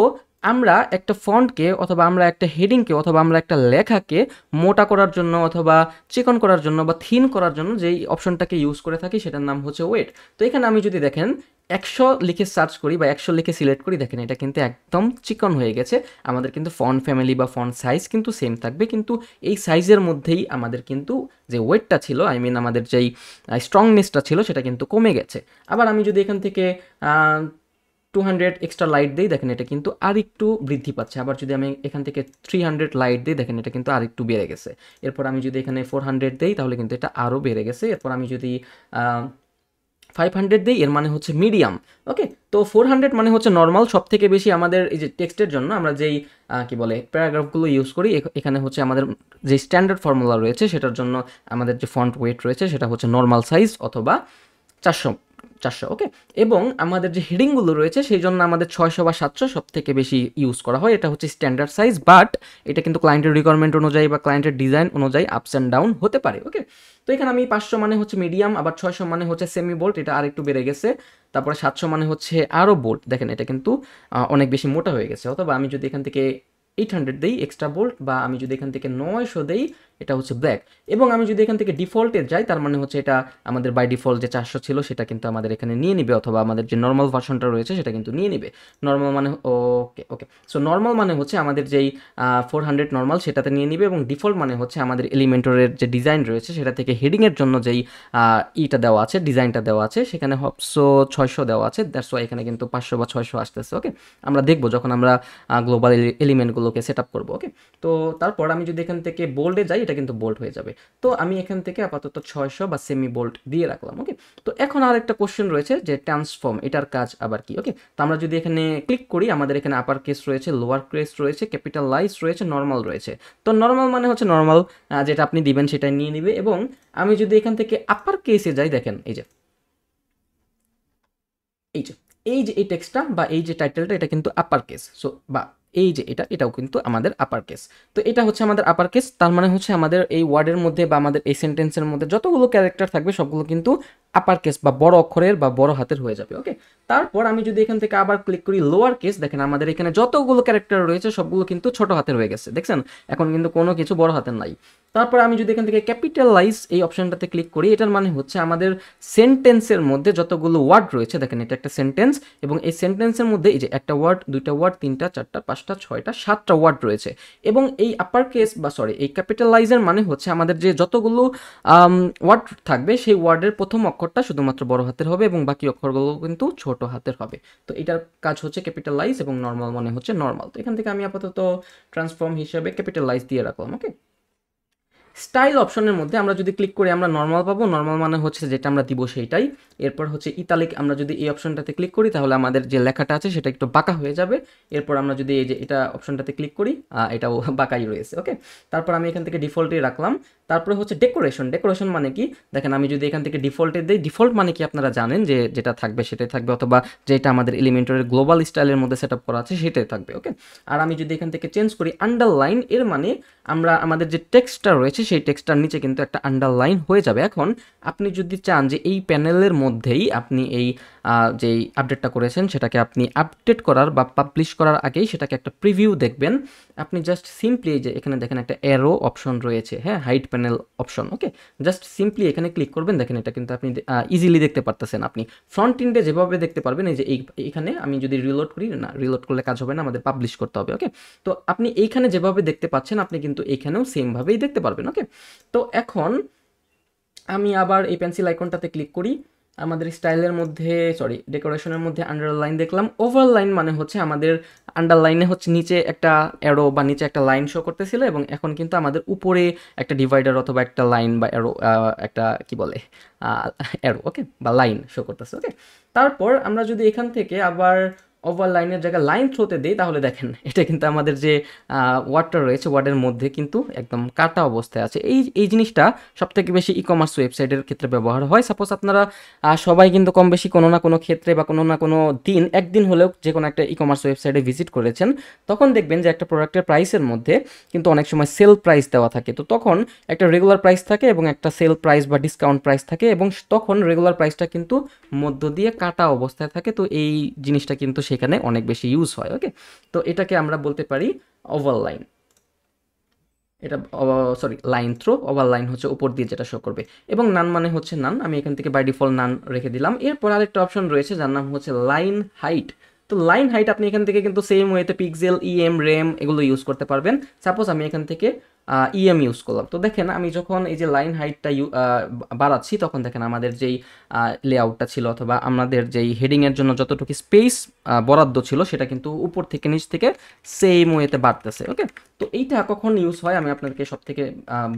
আমরা একটা ফন্টকে, অথবা আমরা একটা হেডিংকে, অথবা আমরা একটা লেখাকে মোটা করার জন্য, অথবা চিকন করার জন্য, বা থিন করার জন্য যেই অপশনটাকে ইউজ করে থাকি সেটার নাম হচ্ছে ওয়েট। তো এখানে আমি যদি দেখেন 100 লিখে সার্চ করি বা 100 লিখে সিলেক্ট করি, দেখেন এটা কিন্তু একদম চিকন হয়ে গেছে। আমাদের কিন্তু ফন্ট ফ্যামিলি বা ফন্ট সাইজ কিন্তু সেম থাকবে, কিন্তু এই সাইজের মধ্যেই আমাদের কিন্তু যে ওয়েটটা ছিল, আই মিন আমাদের যেই স্ট্রংনেসটা ছিল সেটা কিন্তু কমে গেছে। আবার আমি যদি এখান থেকে 200 এক্সট্রা লাইট দিই, দেখেন এটা কিন্তু আরেকটু বৃদ্ধি পাচ্ছে। আবার যদি আমি এখান থেকে 300 লাইট দিই, দেখেন এটা কিন্তু আরেকটু বেড়ে গেছে। এরপর আমি যদি এখানে 400 দিই, তাহলে কিন্তু এটা আরও বেড়ে গেছে। এরপর আমি যদি 500 দিই, এর মানে হচ্ছে মিডিয়াম। ওকে, তো 400 মানে হচ্ছে নর্মাল। সব থেকে বেশি আমাদের এই যে টেক্সটের জন্য আমরা যেই কি বলে প্যারাগ্রাফগুলো ইউজ করি, এখানে হচ্ছে আমাদের যে স্ট্যান্ডার্ড ফর্মুলা রয়েছে সেটার জন্য আমাদের যে ফন্ট ওয়েট রয়েছে সেটা হচ্ছে নর্মাল সাইজ অথবা 400। ওকে, এবং আমাদের যে হেডিংগুলো রয়েছে সেই জন্য আমাদের 600 বা 700 সব থেকে বেশি ইউজ করা হয়। এটা হচ্ছে স্ট্যান্ডার্ড সাইজ, বাট এটা কিন্তু ক্লায়েন্টের রিকোয়ারমেন্ট অনুযায়ী বা ক্লায়েন্টের ডিজাইন অনুযায়ী আপস অ্যান্ড ডাউন হতে পারে। ওকে, তো এখানে আমি 500 মানে হচ্ছে মিডিয়াম, আবার 600 মানে হচ্ছে সেমি বোল্ট, এটা আরেকটু বেড়ে গেছে। তারপরে 700 মানে হচ্ছে আরও বোল্ট, দেখেন এটা কিন্তু অনেক বেশি মোটা হয়ে গেছে। অথবা আমি যদি এখান থেকে 800 দেই এক্সট্রা বোল্ট, বা আমি যদি এখান থেকে 900 দেই, এটা হচ্ছে ব্ল্যাক। এবং আমি যদি এখান থেকে ডিফল্টে যাই, তার মানে হচ্ছে এটা আমাদের বাই ডিফল্ট যে 400 ছিল সেটা কিন্তু আমাদের এখানে নিয়ে নিবে, অথবা আমাদের যে নর্মাল ভার্সনটা রয়েছে সেটা কিন্তু নিয়ে নিবে। নর্মাল মানে ওকে ওকে, সো নর্মাল মানে হচ্ছে আমাদের যেই 400 নর্মাল সেটাতে নিয়ে নিবে, এবং ডিফল্ট মানে হচ্ছে আমাদের এলিমেন্টরের যে ডিজাইন রয়েছে সেটা থেকে হেডিংয়ের জন্য যেই ইটা দেওয়া আছে, ডিজাইনটা দেওয়া আছে, সেখানে হপসো 600 দেওয়া আছে। দ্যাটস ওয়াই এখানে কিন্তু 500 বা 600 আসতেছে। ওকে, আমরা দেখবো যখন আমরা গ্লোবাল এলিমেন্টগুলোকে সেট আপ করবো। ওকে, তো তারপর আমি যদি এখান থেকে বোল্ডে যাই, এটা কিন্তু বোল্ড হয়ে যাবে। তো আমি এখান থেকে আপাতত 600 বা সেমি বোল্ড দিয়ে রাখলাম। ওকে, তো এখন আর একটা কোশ্চেন রয়েছে যে ট্রান্সফর্ম, এটার কাজ আবার কি? ওকে, তো আমরা যদি এখানে ক্লিক করি, আমাদের এখানে আপার কেস রয়েছে, লোয়ার কেস রয়েছে, ক্যাপিটালাইজ রয়েছে, নর্মাল রয়েছে। তো নর্মাল মানে হচ্ছে নর্মাল, যেটা আপনি দিবেন সেটাই নিয়ে নিবে। এবং আমি যদি এখান থেকে আপার কেসে যাই, দেখেন এই যে এই যে এই যে এই টেক্সটটা বা এই যে টাইটেলটা, এটা কিন্তু আপার কেস। সো বা এই যে এটাও কিন্তু আমাদের আপার কেস। তো এটা হচ্ছে আমাদের আপার কেস, তার মানে হচ্ছে আমাদের এই ওয়ার্ডের মধ্যে বা আমাদের এই সেন্টেন্সের মধ্যে যতগুলো ক্যারেক্টার থাকবে সবগুলো কিন্তু আপার কেস বা বড় অক্ষরের বা বড় হাতের হয়ে যাবে। ওকে, তারপর আমি যদি এখান থেকে আবার ক্লিক করি লোয়ার কেস, দেখেন আমাদের এখানে যতগুলো ক্যারেক্টার রয়েছে সবগুলো কিন্তু ছোট হাতের হয়ে গেছে। দেখছেন, এখন কিন্তু কোনো কিছু বড় হাতের নাই। তারপর আমি যদি এখান থেকে ক্যাপিটালাইজ এই অপশনটাতে ক্লিক করি, এটার মানে হচ্ছে আমাদের সেন্টেন্সের মধ্যে যতগুলো ওয়ার্ড রয়েছে, দেখেন এটা একটা সেন্টেন্স এবং এই সেন্টেন্সের মধ্যে এই যে একটা ওয়ার্ড, দুইটা ওয়ার্ড, তিনটা, চারটা, পাঁচটা, ছয়টা, সাতটা ওয়ার্ড রয়েছে এবং এই আপার কেস বা সরি এই ক্যাপিটালাইজের মানে হচ্ছে আমাদের যে যতগুলো ওয়ার্ড থাকবে সেই ওয়ার্ডের প্রথম অক্ষরটা শুধুমাত্র বড় হাতের হবে এবং বাকি অক্ষরগুলো কিন্তু ছোট হাতের হবে। তো এটার কাজ হচ্ছে ক্যাপিটালাইজ এবং নর্মাল মানে হচ্ছে নর্মাল। তো এখান থেকে আমি আপাতত ট্রান্সফর্ম হিসেবে ক্যাপিটালাইজ দিয়ে রাখলাম। ওকে, স্টাইল অপশনের মধ্যে আমরা যদি ক্লিক করি আমরা নর্মাল পাবো, নর্মাল মানে হচ্ছে যেটা আমরা দিব সেইটাই। এরপর হচ্ছে ইতালিক, আমরা যদি এই অপশনটাতে ক্লিক করি তাহলে আমাদের যে লেখাটা আছে সেটা একটু বাঁকা হয়ে যাবে। এরপর আমরা যদি এই যে এটা অপশনটাতে ক্লিক করি এটাও বাঁকাই রয়েছে। ওকে, তারপর আমি এখান থেকে ডিফল্টে রাখলাম। তারপরে হচ্ছে ডেকোরেশন। ডেকোরেশন মানে কি, দেখেন আমি যদি এখান থেকে ডিফল্টে দিই, ডিফল্ট মানে কি আপনারা জানেন যে যেটা থাকবে সেটাই থাকবে, অথবা যেটা আমাদের এলিমেন্টরের গ্লোবাল স্টাইলের মধ্যে সেট আপ করা আছে সেটাই থাকবে। ওকে, আর আমি যদি এখান থেকে চেঞ্জ করি আন্ডারলাইন, এর মানে আমরা আমাদের যে টেক্সটটা রয়েছে সেই টেক্সটটার নিচে কিন্তু একটা আন্ডারলাইন হয়ে যাবে। এখন আপনি যদি চান যে এই প্যানেলের মধ্যেই আপনি এই যেই আপডেটটা করেছেন সেটাকে আপনি আপডেট করার বা পাবলিশ করার আগেই সেটাকে একটা প্রিভিউ দেখবেন, আপনি জাস্ট সিম্পলি যে এখানে দেখেন একটা অ্যারো অপশন রয়েছে, হ্যাঁ, হাইড প্যানেল অপশন। ওকে, জাস্ট সিম্পলি এখানে ক্লিক করবেন, দেখেন এটা কিন্তু আপনি ইজিলি দেখতে পারতেছেন। আপনি ফ্রন্ট এন্ডে যেভাবে দেখতে পারবেন এই যে এইখানে আমি যদি রিলোড করি, না রিলোড করলে কাজ হবে না, আমাদের পাবলিশ করতে হবে। ওকে, তো আপনি এইখানে যেভাবে দেখতে পাচ্ছেন আপনি কিন্তু এইখানেও সেমভাবেই দেখতে পারবেন। ওকে, তো এখন আমি আবার এই পেন্সিল আইকনটাতে ক্লিক করি, আমাদের স্টাইলের মধ্যে সরি ডেকোরেশনের মধ্যে আন্ডারলাইন দেখলাম। ওভারলাইন মানে হচ্ছে আমাদের আন্ডারলাইনে হচ্ছে নিচে একটা অ্যারো বা নিচে একটা লাইন শো করতেছিল এবং এখন কিন্তু আমাদের উপরে একটা ডিভাইডার অথবা একটা লাইন বা অ্যারো, একটা কি বলে অ্যারো, ওকে, বা লাইন শো করতেছে। ওকে, তারপর আমরা যদি এখান থেকে আবার ওভার লাইনের জায়গায় লাইন থ্রোতে দিই তাহলে দেখেন এটা কিন্তু আমাদের যে ওয়ার্ডটা রয়েছে ওয়ার্ডের মধ্যে কিন্তু একদম কাটা অবস্থায় আছে। এই এই জিনিসটা সবথেকে বেশি ই কমার্স ওয়েবসাইটের ক্ষেত্রে ব্যবহার হয়। সাপোজ আপনারা সবাই কিন্তু কম বেশি কোনো না কোনো ক্ষেত্রে বা কোনো না কোনো দিন একদিন হলেও যে কোনো একটা ই কমার্স ওয়েবসাইটে ভিজিট করেছেন, তখন দেখবেন যে একটা প্রোডাক্টের প্রাইসের মধ্যে কিন্তু অনেক সময় সেল প্রাইস দেওয়া থাকে। তো তখন একটা রেগুলার প্রাইস থাকে এবং একটা সেল প্রাইস বা ডিসকাউন্ট প্রাইস থাকে এবং তখন রেগুলার প্রাইসটা কিন্তু মধ্য দিয়ে কাটা অবস্থায় থাকে। তো এই জিনিসটা কিন্তু সেখানে অনেক বেশি ইউজ হয়। ওকে, তো এটাকে আমরা বলতে পারি ওভারলাইন। এটা sorry line through, over line হচ্ছে উপর দিয়ে যেটা শো করবে, এবং নান মানে হচ্ছে নান। আমি এখান থেকে বাই ডিফল্ট নান রেখে দিলাম। এরপর আরেকটা অপশন রয়েছে যার নাম হচ্ছে লাইন হাইট। তো লাইন হাইট আপনি এখান থেকে কিন্তু সেম ওয়েতে পিক্সেল, ইএম, র্যাম এগুলো ইউজ করতে পারবেন। সাপোজ আমি এখান থেকে ইএম ইউজ করলাম, তো দেখেন আমি যখন এই যে লাইন হাইটটা বাড়াচ্ছি তখন দেখেন আমাদের যেই লেআউটটা ছিল অথবা আমাদের যেই হেডিংয়ের জন্য যতটুকু স্পেস বরাদ্দ ছিল সেটা কিন্তু উপর থেকে নিচ থেকে সেম ওয়েতে বাড়তেছে। ওকে, তো এইটা কখন ইউজ হয় আমি আপনাদেরকে সব থেকে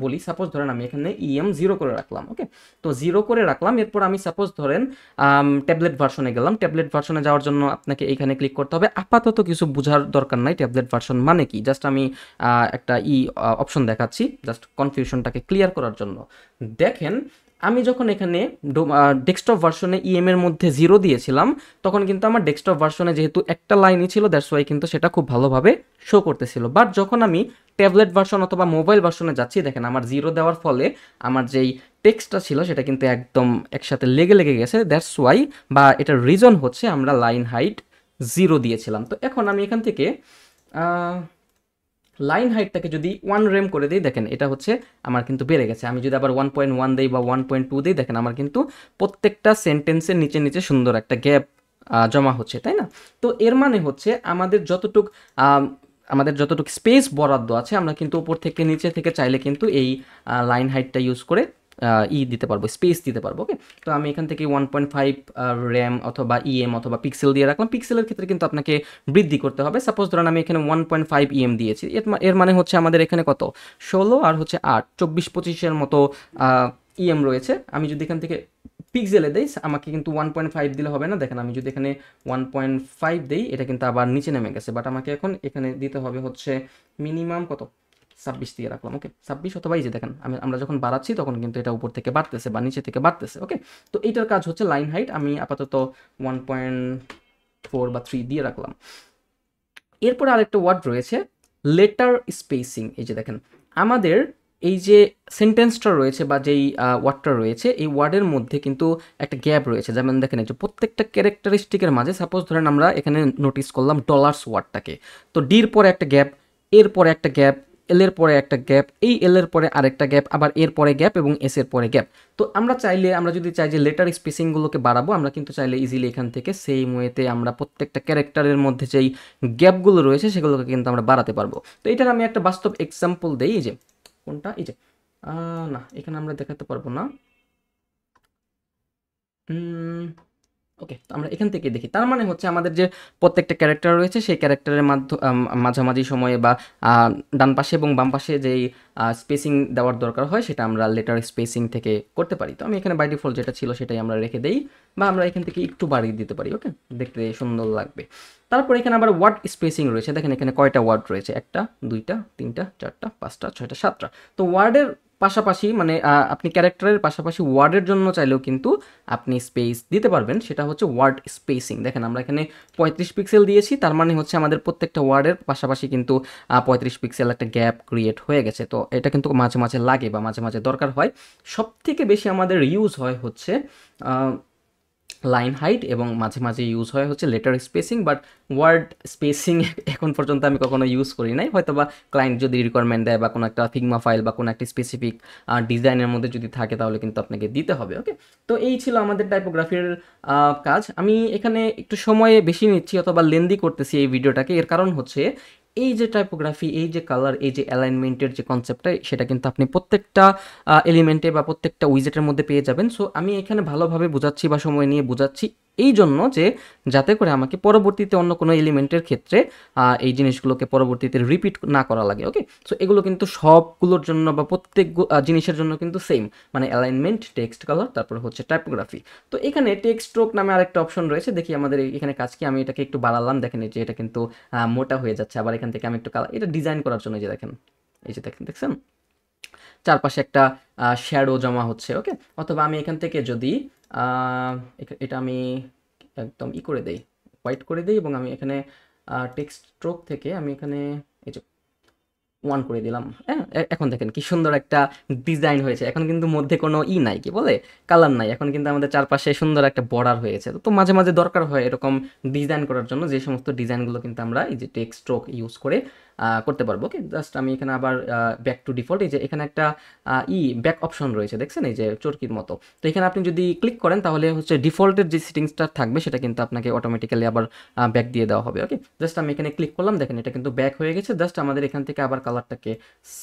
বলি। সাপোজ ধরেন আমি এখানে ইএম 0 করে রাখলাম। ওকে, তো 0 করে রাখলাম। এরপর আমি সাপোজ ধরেন ট্যাবলেট ভার্সনে গেলাম। ট্যাবলেট ভার্সনে যাওয়ার জন্য আপনাকে এইখানে ক্লিক করতে হবে। আপাতত কিছু বোঝার দরকার নাই ট্যাবলেট ভার্সন মানে কি, জাস্ট আমি একটা অপশন দেখাচ্ছি জাস্ট কনফিউশনটাকে ক্লিয়ার করার জন্য। দেখেন আমি যখন এখানে ডেস্কটপ ভার্সনে ইএম এর মধ্যে 0 দিয়েছিলাম তখন কিন্তু আমার ডেস্কটপ ভার্সনে যেহেতু একটা লাইনই ছিল দ্যাটস ওয়াই কিন্তু সেটা খুব ভালোভাবে শো করতেছিল। বাট যখন আমি ট্যাবলেট ভার্সন অথবা মোবাইল ভার্সনে যাচ্ছি দেখেন আমার 0 দেওয়ার ফলে আমার যেই টেক্সটটা ছিল সেটা কিন্তু একদম একসাথে লেগে লেগে গেছে। দ্যাটস ওয়াই বা এটার রিজন হচ্ছে আমরা লাইন হাইট 0 দিয়েছিলাম। তো এখন আমি এখান থেকে লাইন হাইটটাকে যদি 1 রেম করে দিই দেখেন এটা হচ্ছে আমার কিন্তু বেড়ে গেছে। আমি যদি আবার 1.1 দিই বা 1.2 দিই দেখেন আমার কিন্তু প্রত্যেকটা সেন্টেন্সের নিচে নিচে সুন্দর একটা গ্যাপ জমা হচ্ছে, তাই না? তো এর মানে হচ্ছে আমাদের যতটুক স্পেস বরাদ্দ আছে আমরা কিন্তু উপর থেকে নিচে থেকে চাইলে কিন্তু এই লাইন হাইটটা ইউজ করে দিতে পারবো, স্পেস দিতে পারবো। ওকে, তো আমি এখান থেকে 1.5 র্যাম অথবা ইএম অথবা পিক্সেল দিয়ে রাখলাম। পিক্সেলের ক্ষেত্রে কিন্তু আপনাকে বৃদ্ধি করতে হবে। সাপোজ ধরেন আমি এখানে 1.5 ইএম দিয়েছি, এর মানে হচ্ছে আমাদের এখানে কত 16 আর হচ্ছে 8, 24-25-এর মতো ইএম রয়েছে। আমি যদি এখান থেকে পিক্সেলে দেই আমাকে কিন্তু 1.5 দিলে হবে না। দেখেন আমি যদি এখানে 1.5 দেই এটা কিন্তু আবার নিচে নেমে গেছে, বাট আমাকে এখন এখানে দিতে হবে হচ্ছে মিনিমাম কত 26 দিয়ে রাখলাম। ওকে, 26 অথবা এই যে দেখেন আমরা যখন বাড়াচ্ছি তখন কিন্তু এটা উপর থেকে বাড়তেছে বা নিচে থেকে বাড়তেছে। ওকে, তো এইটার কাজ হচ্ছে লাইন হাইট। আমি আপাতত 1.4 বা 3 দিয়ে রাখলাম। এরপর আরেকটা ওয়ার্ড রয়েছে লেটার স্পেসিং। এই যে দেখেন আমাদের এই যে সেন্টেন্সটা রয়েছে বা যেই ওয়ার্ডটা রয়েছে এই ওয়ার্ডের মধ্যে কিন্তু একটা গ্যাপ রয়েছে। যেমন দেখেন এই যে প্রত্যেকটা ক্যারেক্টারিস্টিকের মাঝে সাপোজ ধরেন আমরা এখানে নোটিস করলাম ডলার্স ওয়ার্ডটাকে, তো ডির পরে একটা গ্যাপ, এর পরে একটা গ্যাপ, এল এর পরে একটা গ্যাপ, এই এল এর পরে আরেকটা গ্যাপ, আবার এর পরে গ্যাপ এবং এস এর পরে গ্যাপ। তো আমরা যদি চাই যে লেটার স্পেসিংগুলোকে বাড়াবো, আমরা কিন্তু চাইলে ইজিলি এখান থেকে সেম ওয়েতে আমরা প্রত্যেকটা ক্যারেক্টারের মধ্যে যেই গ্যাপগুলো রয়েছে সেগুলোকে কিন্তু আমরা বাড়াতে পারবো। তো এটার আমি একটা বাস্তব এক্সাম্পল দিই, এই যে কোনটা, এই যে না এখানে আমরা দেখাতে পারবো না। ওকে, তো আমরা এখান থেকে দেখি। তার মানে হচ্ছে আমাদের যে প্রত্যেকটা ক্যারেক্টার রয়েছে সেই ক্যারেক্টারের মাঝামাঝি সময়ে বা ডান পাশে এবং বাম পাশে যেই স্পেসিং দেওয়ার দরকার হয় সেটা আমরা লেটার স্পেসিং থেকে করতে পারি। তো আমি এখানে বাই ডিফল্ট যেটা ছিল সেটাই আমরা রেখে দেই, বা আমরা এখান থেকে একটু বাড়িয়ে দিতে পারি। ওকে, দেখতে সুন্দর লাগবে। তারপর এখানে আবার ওয়ার্ড স্পেসিং রয়েছে, দেখেন এখানে কয়টা ওয়ার্ড রয়েছে, 1টা 2টা 3টা 4টা 5টা 6টা 7টা। তো ওয়ার্ডের পাশাপাশি মানে আপনি ক্যারেক্টারের পাশাপাশি ওয়ার্ডের জন্য চাইলেও কিন্তু আপনি স্পেস দিতে পারবেন, সেটা হচ্ছে ওয়ার্ড স্পেসিং। দেখেন আমরা এখানে 35 পিক্সেল দিয়েছি, তার মানে হচ্ছে আমাদের প্রত্যেকটা ওয়ার্ডের পাশাপাশি কিন্তু 35 পিক্সেল একটা গ্যাপ ক্রিয়েট হয়ে গেছে। তো এটা কিন্তু মাঝে মাঝে লাগে বা মাঝে মাঝে দরকার হয়। সব থেকে বেশি আমাদের ইউজ হয় হচ্ছে লাইন হাইট, এবং মাঝে মাঝে ইউজ হয় হচ্ছে letter spacing, but word spacing এখন পর্যন্ত আমি কখনো ইউজ করি নাই। হয়তো বা ক্লায়েন্ট যদি রিকোয়ারমেন্ট দেয় বা কোনো একটা ফিগমা ফাইল বা কোনো একটা স্পেসিফিক ডিজাইনের মধ্যে যদি থাকে তাহলে কিন্তু আপনাকে দিতে হবে। ওকে, তো এই ছিল আমাদের টাইপোগ্রাফির কাজ। আমি এখানে একটু সময় বেশি নিচ্ছি অথবা লেন্দি করতেছি এই ভিডিওটাকে, এর কারণ হচ্ছে এই যে টাইপোগ্রাফি, এই যে কালার, এই যে অ্যালাইনমেন্টের যে কনসেপ্টটা, সেটা কিন্তু আপনি প্রত্যেকটা এলিমেন্টে বা প্রত্যেকটা উইজেটের মধ্যে পেয়ে যাবেন। সো আমি এখানে ভালোভাবে বোঝাচ্ছি বা সময় নিয়ে বোঝাচ্ছি এই জন্য যে যাতে করে আমাকে পরবর্তীতে অন্য কোনো এলিমেন্টের ক্ষেত্রে এই জিনিসগুলোকে পরবর্তীতে রিপিট না করা লাগে। ওকে, সো এগুলো কিন্তু সবগুলোর জন্য বা প্রত্যেক জিনিসের জন্য কিন্তু সেম, মানে অ্যালাইনমেন্ট, টেক্সট কালার, তারপর হচ্ছে টাইপোগ্রাফি। তো এখানে টেক্সট স্ট্রোক নামে আরেকটা অপশন রয়েছে, দেখি আমাদের এখানে কাজ কি। আমি এটাকে একটু বাড়ালাম, দেখেন এই যে এটা কিন্তু মোটা হয়ে যাচ্ছে। আবার এখান থেকে আমি একটু কালার, এটা ডিজাইন করার জন্য, যে দেখেন এই যে দেখছেন চারপাশে একটা শ্যাডো জমা হচ্ছে। ওকে, অথবা আমি এখান থেকে যদি এটা আমি একদম করে দেই, হোয়াইট করে দেই, এবং আমি এখানে টেক্সট স্ট্রোক থেকে আমি এখানে এই যে 1 করে দিলাম। হ্যাঁ, এখন দেখেন কি সুন্দর একটা ডিজাইন হয়েছে। এখন কিন্তু মধ্যে কোনো নাই, কি বলে, কালার নাই। এখন কিন্তু আমাদের চারপাশে সুন্দর একটা বর্ডার হয়েছে। তো মাঝে মাঝে দরকার হয় এরকম ডিজাইন করার জন্য, যে সমস্ত ডিজাইনগুলো কিন্তু আমরা এই যে টেক্সট স্ট্রোক ইউজ করে করতে পারবো। ওকে, জাস্ট আমি এখানে আবার ব্যাক টু ডিফল্ট, এই যে এখানে একটা ব্যাক অপশন রয়েছে, দেখছেন এই যে চরকির মতো। তো এখানে আপনি যদি ক্লিক করেন তাহলে হচ্ছে ডিফল্টের যে সেটিংসটা থাকবে সেটা কিন্তু আপনাকে অটোমেটিক্যালি আবার ব্যাক দিয়ে দেওয়া হবে। ওকে, জাস্ট আমি এখানে ক্লিক করলাম, দেখেন এটা কিন্তু ব্যাক হয়ে গেছে। জাস্ট আমাদের এখান থেকে আবার কালারটাকে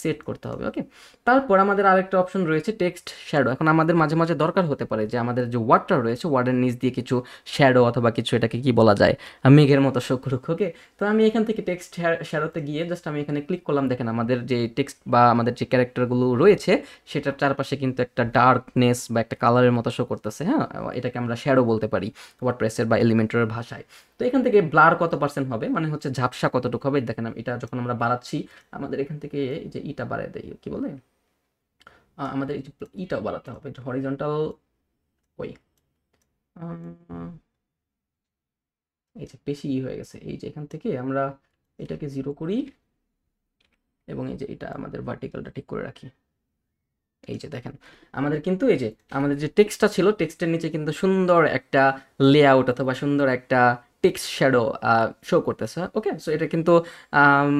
সেট করতে হবে। ওকে, তারপর আমাদের আরেকটা অপশন রয়েছে টেক্সট শ্যাডো। এখন আমাদের মাঝে মাঝে দরকার হতে পারে যে আমাদের যে ওয়ার্ডটা রয়েছে, ওয়ার্ডের নিচ দিয়ে কিছু শ্যাডো অথবা কিছু, এটাকে কি বলা যায়, মেঘের মতো শো করুক। ওকে, তো আমি এখান থেকে টেক্সট শ্যাডোতে গিয়ে জাস্ট আমি এখানে ক্লিক করলাম, দেখেন আমাদের যে টেক্সট বা আমাদের যে ক্যারেক্টারগুলো রয়েছে সেটার চারপাশে কিন্তু একটা ডার্কনেস বা একটা কালারের মতো শো করতেছে। হ্যাঁ, এটাকে আমরা শ্যাডো বলতে পারি ওয়ার্ডপ্রেসের বা এলিমেন্টরের ভাষায়। তো এখান থেকে ব্লার কত পার্সেন্ট হবে, মানে হচ্ছে ঝাপসা কতটুকু হবে, দেখেন এটা যখন আমরা বাড়াচ্ছি, আমাদের এখান থেকে যে ইটা বাড়ায় দেয়, কি বলে, আমাদের এই যে ইটাও বাড়াতে হবে, হরিজন্টাল ওই এই যে বেশি হয়ে গেছে। এই যে এখান থেকে আমরা এটাকে 0 করি, এবং এই যে এটা আমাদের ভার্টিক্যালটা ঠিক করে রাখি। এই যে দেখেন আমাদের কিন্তু এই যে আমাদের যে টেক্সটটা ছিল, টেক্সটের নিচে কিন্তু সুন্দর একটা লেআউট অথবা সুন্দর একটা টেক্সট শ্যাডো শো করতেছে। ওকে, সো এটা কিন্তু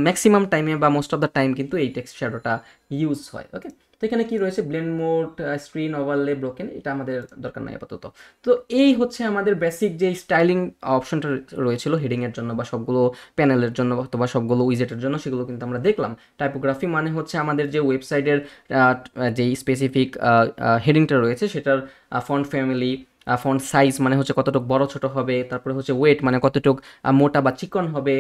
ম্যাক্সিমাম টাইমে বা মোস্ট অফ দ্য টাইম কিন্তু এই টেক্সট শ্যাডোটা ইউজ হয়। ওকে, তো এখানে কি রয়েছে, blend mode, screen overlay, broken, এটা আমাদের দরকার নাই আপাতত। তো এই হচ্ছে আমাদের বেসিক যে স্টাইলিং অপশনটা রয়েছিল হেডিংয়ের জন্য বা সবগুলো প্যানেলের জন্য অথবা সবগুলো উইজেটের জন্য, সেগুলো কিন্তু আমরা দেখলাম। টাইপোগ্রাফি মানে হচ্ছে আমাদের যে ওয়েবসাইটের যেই স্পেসিফিক হেডিংটা রয়েছে সেটার ফন্ট ফ্যামিলি, ফন্ট সাইজ মানে হচ্ছে কতটুকু বড় ছোট হবে, তারপরে হচ্ছে ওয়েট মানে কতটুকু মোটা বা চিকন হবে,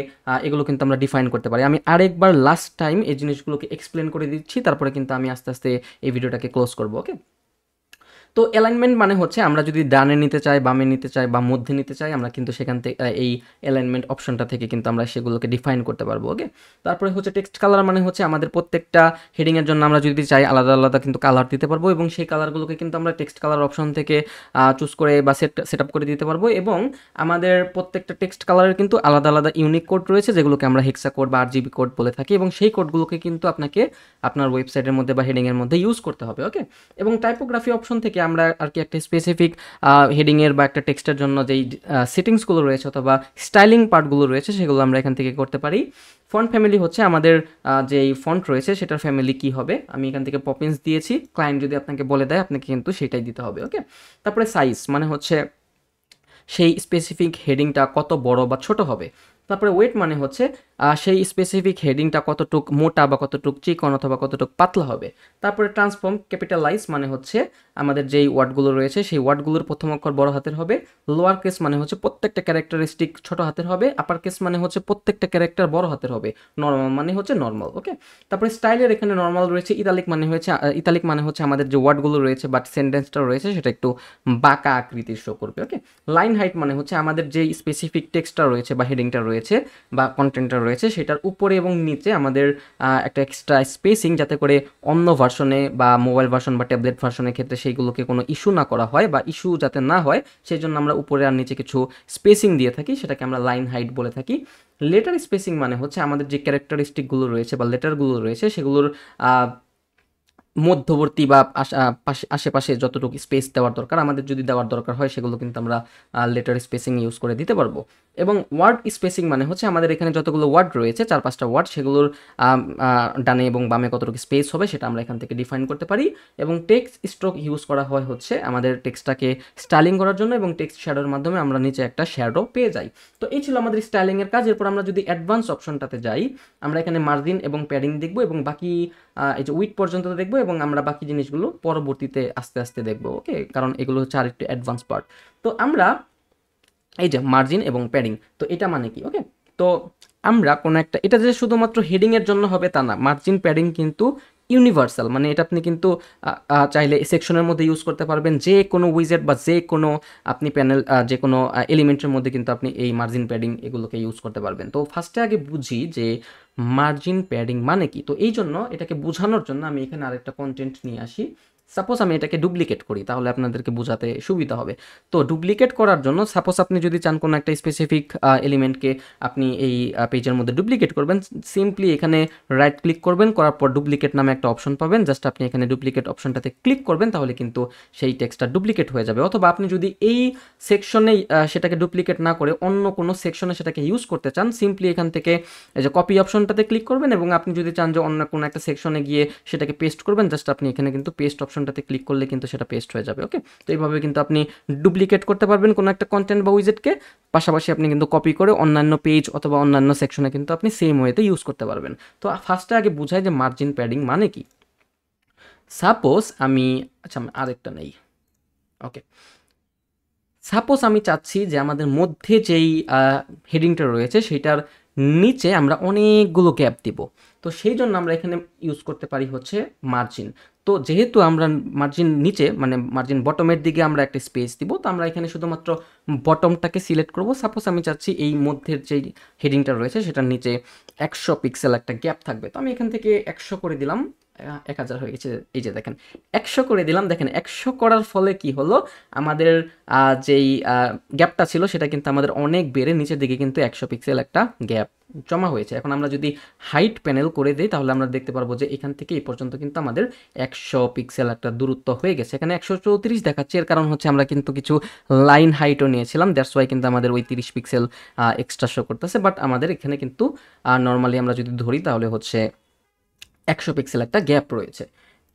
এগুলো কিন্তু আমরা ডিফাইন করতে পারি। আমি আরেকবার লাস্ট টাইম এই জিনিসগুলোকে এক্সপ্লেন করে দিচ্ছি, তারপরে কিন্তু আমি আস্তে আস্তে এই ভিডিওটাকে ক্লোজ করবো। ওকে, তো অ্যালাইনমেন্ট মানে হচ্ছে আমরা যদি ডানে নিতে চাই, বামে নিতে চাই বা মধ্যে নিতে চাই, আমরা কিন্তু সেখান থেকে এই অ্যালাইনমেন্ট অপশনটা থেকে কিন্তু আমরা সেগুলোকে ডিফাইন করতে পারবো। ওকে, তারপরে হচ্ছে টেক্সট কালার, মানে হচ্ছে আমাদের প্রত্যেকটা হেডিংয়ের জন্য আমরা যদি চাই আলাদা আলাদা কিন্তু কালার দিতে পারবো, এবং সেই কালারগুলোকে কিন্তু আমরা টেক্সট কালার অপশন থেকে চুজ করে বা সেট আপ করে দিতে পারবো। এবং আমাদের প্রত্যেকটা টেক্সট কালারের কিন্তু আলাদা আলাদা ইউনিক কোড রয়েছে, যেগুলোকে আমরা হেক্সা কোড বা RGB কোড বলে থাকি, এবং সেই কোডগুলোকে কিন্তু আপনাকে আপনার ওয়েবসাইটের মধ্যে বা হেডিংয়ের মধ্যে ইউজ করতে হবে। ওকে, এবং টাইপোগ্রাফি অপশন থেকে আমরা আর কি একটা স্পেসিফিক হেডিংয়ের বা একটা টেক্সটের জন্য যেই সেটিংসগুলো রয়েছে অথবা স্টাইলিং পার্টগুলো রয়েছে সেগুলো আমরা এখান থেকে করতে পারি। ফন্ট ফ্যামিলি হচ্ছে আমাদের যেই ফন্ট রয়েছে সেটার ফ্যামিলি কি হবে, আমি এখান থেকে পপিন্স দিয়েছি, ক্লায়েন্ট যদি আপনাকে বলে দেয় আপনাকে কিন্তু সেটাই দিতে হবে। ওকে, তারপরে সাইজ মানে হচ্ছে সেই স্পেসিফিক হেডিংটা কত বড় বা ছোট হবে। তারপরে ওয়েট মানে হচ্ছে সেই স্পেসিফিক হেডিংটা কতটুক মোটা বা কতটুক চিকন অথবা কতটুক পাতলা হবে। তারপরে ট্রান্সফর্ম ক্যাপিটালাইজ মানে হচ্ছে আমাদের যেই ওয়ার্ডগুলো রয়েছে সেই ওয়ার্ডগুলোর প্রথম অক্ষর বড় হাতের হবে। লোয়ার কেস মানে হচ্ছে প্রত্যেকটা ক্যারেক্টারিস্টিক ছোট হাতের হবে। আপার কেস মানে হচ্ছে প্রত্যেকটা ক্যারেক্টার বড় হাতের হবে। নর্মাল মানে হচ্ছে নর্মাল। ওকে, তারপরে স্টাইলের এখানে নর্মাল রয়েছে। ইতালিক মানে হচ্ছে আমাদের যে ওয়ার্ডগুলো রয়েছে বাট সেন্টেন্সটা রয়েছে সেটা একটু বাঁকা আকৃতির শো করবে। ওকে, লাইন হাইট মানে হচ্ছে আমাদের যেই স্পেসিফিক টেক্সটটা রয়েছে বা হেডিংটা রয়েছে বা কন্টেন্টটা রয়েছে সেটার উপরে এবং নিচে আমাদের একটা এক্সট্রা স্পেসিং, যাতে করে অন্য ভার্সনে বা মোবাইল ভার্সন বা ট্যাবলেট ভার্সনের ক্ষেত্রে সেইগুলোকে কোনো ইস্যু না করা হয় বা ইস্যু যাতে না হয় সেই জন্য আমরা উপরে আর নিচে কিছু স্পেসিং দিয়ে থাকি, সেটাকে আমরা লাইন হাইট বলে থাকি। লেটার স্পেসিং মানে হচ্ছে আমাদের যে ক্যারেক্টারিস্টিকগুলো রয়েছে বা লেটারগুলো রয়েছে সেগুলোর মধ্যবর্তী বা আশেপাশে যতটুকু স্পেস দেওয়ার দরকার আমাদের যদি দেওয়ার দরকার হয় সেগুলো কিন্তু আমরা লেটার স্পেসিং ইউজ করে দিতে পারবো। এবং ওয়ার্ড স্পেসিং মানে হচ্ছে আমাদের এখানে যতগুলো ওয়ার্ড রয়েছে 4-5টা ওয়ার্ড, সেগুলোর ডানে এবং বামে কতটুকু স্পেস হবে সেটা আমরা এখান থেকে ডিফাইন করতে পারি। এবং টেক্সট স্ট্রোক ইউজ করা হয় হচ্ছে আমাদের টেক্সটটাকে স্টাইলিং করার জন্য, এবং টেক্সট শ্যাডোর মাধ্যমে আমরা নিচে একটা শ্যাডো পেয়ে যাই। তো এই ছিল আমাদের স্টাইলিংয়ের কাজ। এরপর আমরা যদি অ্যাডভান্স অপশনটাতে যাই আমরা এখানে মার্জিন এবং প্যাডিং দেখবো এবং বাকি এই যে উইড পর্যন্ত দেখবো, এবং আমরা বাকি জিনিসগুলো পরবর্তীতে আস্তে আস্তে দেখবো। ওকে, কারণ এগুলো হচ্ছে আরেকটু অ্যাডভান্স পার্ট। তো আমরা এই যে মার্জিন এবং প্যাডিং, তো এটা মানে কি? ওকে, তো আমরা কোনো একটা, এটা যে শুধুমাত্র হেডিংয়ের জন্য হবে তা না, মার্জিন প্যাডিং কিন্তু ইউনিভার্সাল, মানে এটা আপনি কিন্তু চাইলে সেকশনের মধ্যে ইউজ করতে পারবেন, যে কোনো উইজেট বা যে কোনো আপনি প্যানেল যে কোনো এলিমেন্টের মধ্যে কিন্তু আপনি এই মার্জিন প্যাডিং এগুলোকে ইউজ করতে পারবেন। তো ফার্স্টে আগে বুঝি যে মার্জিন প্যাডিং মানে কি। তো এই জন্য এটাকে বোঝানোর জন্য আমি এখানে আরেকটা কন্টেন্ট নিয়ে আসি। সাপোজ আমি এটাকে ডুপ্লিকেট করি, তাহলে আপনাদেরকে বোঝাতে সুবিধা হবে। তো ডুপ্লিকেট করার জন্য সাপোজ আপনি যদি চান কোনো একটা স্পেসিফিক এলিমেন্টকে আপনি এই পেজের মধ্যে ডুপ্লিকেট করবেন, সিম্পলি এখানে রাইট ক্লিক করবেন, করার পর ডুপ্লিকেট নামে একটা অপশন পাবেন, জাস্ট আপনি এখানে ডুপ্লিকেট অপশনটাতে ক্লিক করবেন, তাহলে কিন্তু সেই টেক্সটটা ডুপ্লিকেট হয়ে যাবে। অথবা আপনি যদি এই সেকশনে সেটাকে ডুপ্লিকেট না করে অন্য কোনো সেকশনে সেটাকে ইউজ করতে চান, সিম্পলি এখান থেকে এই যে কপি অপশনটাতে ক্লিক করবেন, এবং আপনি যদি চান যে অন্য কোনো একটা সেকশনে গিয়ে সেটাকে পেস্ট করবেন, জাস্ট আপনি এখানে কিন্তু পেস্ট অপশনটাতে ক্লিক করলে কিন্তু সেটা পেস্ট হয়ে যাবে। ওকে, তো এইভাবে কিন্তু আপনি ডুপ্লিকেট করতে পারবেন কোনো একটা কন্টেন্ট বা উইজেটকে, পাশাপাশি আপনি কিন্তু কপি করে অন্যান্য পেজ অথবা অন্যান্য সেকশনে কিন্তু আপনি সেম ওয়েতে ইউজ করতে পারবেন। তো ফার্স্টে আগে বুঝাই যে মার্জিন প্যাডিং মানে কি। সাপোজ আমি, আচ্ছা আরেকটা নেই। ওকে, সাপোজ আমি চাচ্ছি যে আমাদের মধ্যে যেই হেডিংটা রয়েছে সেটার নিচে আমরা অনেকগুলো গ্যাপ দিব। তো সেই জন্য আমরা এখানে ইউজ করতে পারি হচ্ছে মার্জিন। তো যেহেতু আমরা মার্জিন নিচে মানে মার্জিন বটমের দিকে আমরা একটা স্পেস দিব, তো আমরা এখানে শুধুমাত্র বটমটাকে সিলেক্ট করব। সাপোজ আমি চাচ্ছি এই মধ্যের যেই হেডিংটা রয়েছে সেটার নিচে 100 পিক্সেল একটা গ্যাপ থাকবে। তো আমি এখান থেকে 100 করে দিলাম, 1000 হয়ে গেছে। এই যে দেখেন 100 করে দিলাম, দেখেন 100 করার ফলে কি হলো, আমাদের যেই গ্যাপটা ছিল সেটা কিন্তু আমাদের অনেক বেড়ে নিচের দিকে কিন্তু 100 পিক্সেল একটা গ্যাপ জমা হয়েছে। এখন আমরা যদি হাইট প্যানেল করে দিই তাহলে আমরা দেখতে পারবো যে এখান থেকে এই পর্যন্ত কিন্তু আমাদের 100 পিক্সেল একটা দূরত্ব হয়ে গেছে। এখানে 134 দেখাচ্ছে, এর কারণ হচ্ছে আমরা কিন্তু কিছু লাইন হাইটও নিয়েছিলাম, দ্যাটস ওয়াই কিন্তু আমাদের ওই 30 পিক্সেল এক্সট্রা শো করতেছে। বাট আমাদের এখানে কিন্তু নর্মালি আমরা যদি ধরি তাহলে হচ্ছে 100 পিক্সেল একটা গ্যাপ রয়েছে।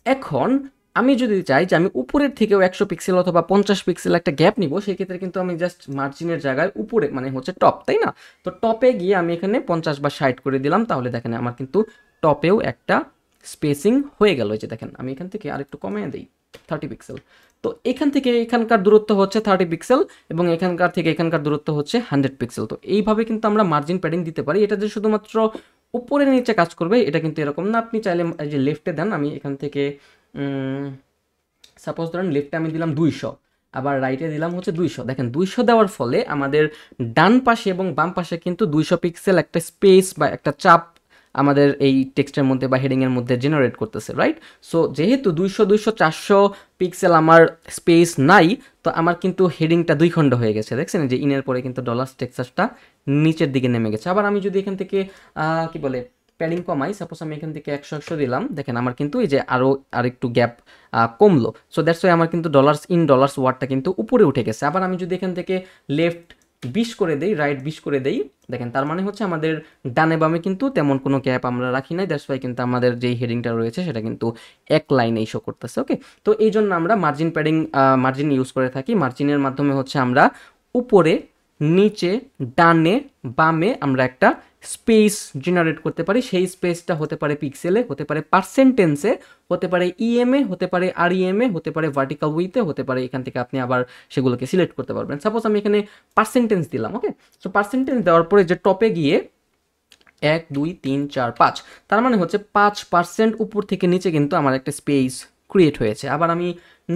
এখন আমি যদি চাই যে আমি উপরের থেকেও 100 পিক্সেল অথবা 50 পিক্সেল একটা গ্যাপ নিব, সেই ক্ষেত্রে কিন্তু আমি জাস্ট মার্জিনের জায়গায় উপরে মানে হচ্ছে টপ, তাই না? তো টপে গিয়ে আমি এখানে 50 বা 60 করে দিলাম, তাহলে দেখেন আমার কিন্তু টপেও একটা স্পেসিং হয়ে গেল। এই যে দেখেন আমি এখান থেকে আরেকটু কমিয়ে দিই 30 পিক্সেল। তো এখান থেকে এখানকার দূরত্ব হচ্ছে 30 পিক্সেল এবং এখানকার থেকে এখানকার দূরত্ব হচ্ছে 100 পিক্সেল। তো এইভাবে কিন্তু আমরা মার্জিন প্যাডিং দিতে পারি। এটা যে শুধুমাত্র উপরে নিচে কাজ করবে এটা কিন্তু এরকম না। আপনি চাইলে এই যে লেফটে দেন, আমি এখান থেকে সাপোজ ধরেন লেফটে আমি দিলাম 200, আবার রাইটে দিলাম হচ্ছে 200। দেখেন 200 দেওয়ার ফলে আমাদের ডান পাশে এবং বাম পাশে কিন্তু 200 পিক্সেল একটা স্পেস বা একটা চাপ আমাদের এই টেক্সটের মধ্যে বা হেডিংয়ের মধ্যে জেনারেট করতেছে, রাইট? সো যেহেতু 200 200 400 পিক্সেল আমার স্পেস নাই, তো আমার কিন্তু হেডিংটা দুই খণ্ড হয়ে গেছে। দেখছেন যে ইনের পরে কিন্তু ডলার টেক্সাসটা নিচের দিকে নেমে গেছে। আবার আমি যদি এখান থেকে কি বলে প্যাডিং কমাই, সাপোজ আমি এখান থেকে 100 দিলাম, দেখেন আমার কিন্তু এই যে আরেকটু গ্যাপ কমলো। সো দ্যাটস ওয়াই আমার কিন্তু ডলার্স ইন ডলার্স ওয়ার্ডটা কিন্তু উপরে উঠে গেছে। আবার আমি যদি এখান থেকে লেফট 20 করে দেই, রাইট 20 করে দেই, দেখেন তার মানে হচ্ছে আমাদের ডানে বামে কিন্তু তেমন কোনো গ্যাপ আমরা রাখি নাই। দ্যাটস ওয়াই কিন্তু আমাদের যেই হেডিংটা রয়েছে সেটা কিন্তু এক লাইনেই শো করতেছে। ওকে, তো এই জন্য আমরা মার্জিন প্যাডিং মার্জিন ইউজ করে থাকি। মার্জিনের মাধ্যমে হচ্ছে আমরা উপরে, নিচে, ডানে, বামে আমরা একটা স্পেস জেনারেট করতে পারি। সেই স্পেসটা হতে পারে পিক্সেলে, হতে পারে পার্সেন্টেন্সে, হতে পারে ইএমএ, হতে পারে আরইএমএ, হতে পারে ভার্টিক্যাল উইথে, হতে পারে এখান থেকে আপনি আবার সেগুলোকে সিলেক্ট করতে পারবেন। সাপোজ আমি এখানে পার্সেন্টেন্স দিলাম। ওকে, সো পার্সেন্টেন্স দেওয়ার পরে যে টপে গিয়ে 1 2 3 4 5, তার মানে হচ্ছে 5% উপর থেকে নিচে কিন্তু আমার একটা স্পেস ক্রিয়েট হয়েছে। আবার আমি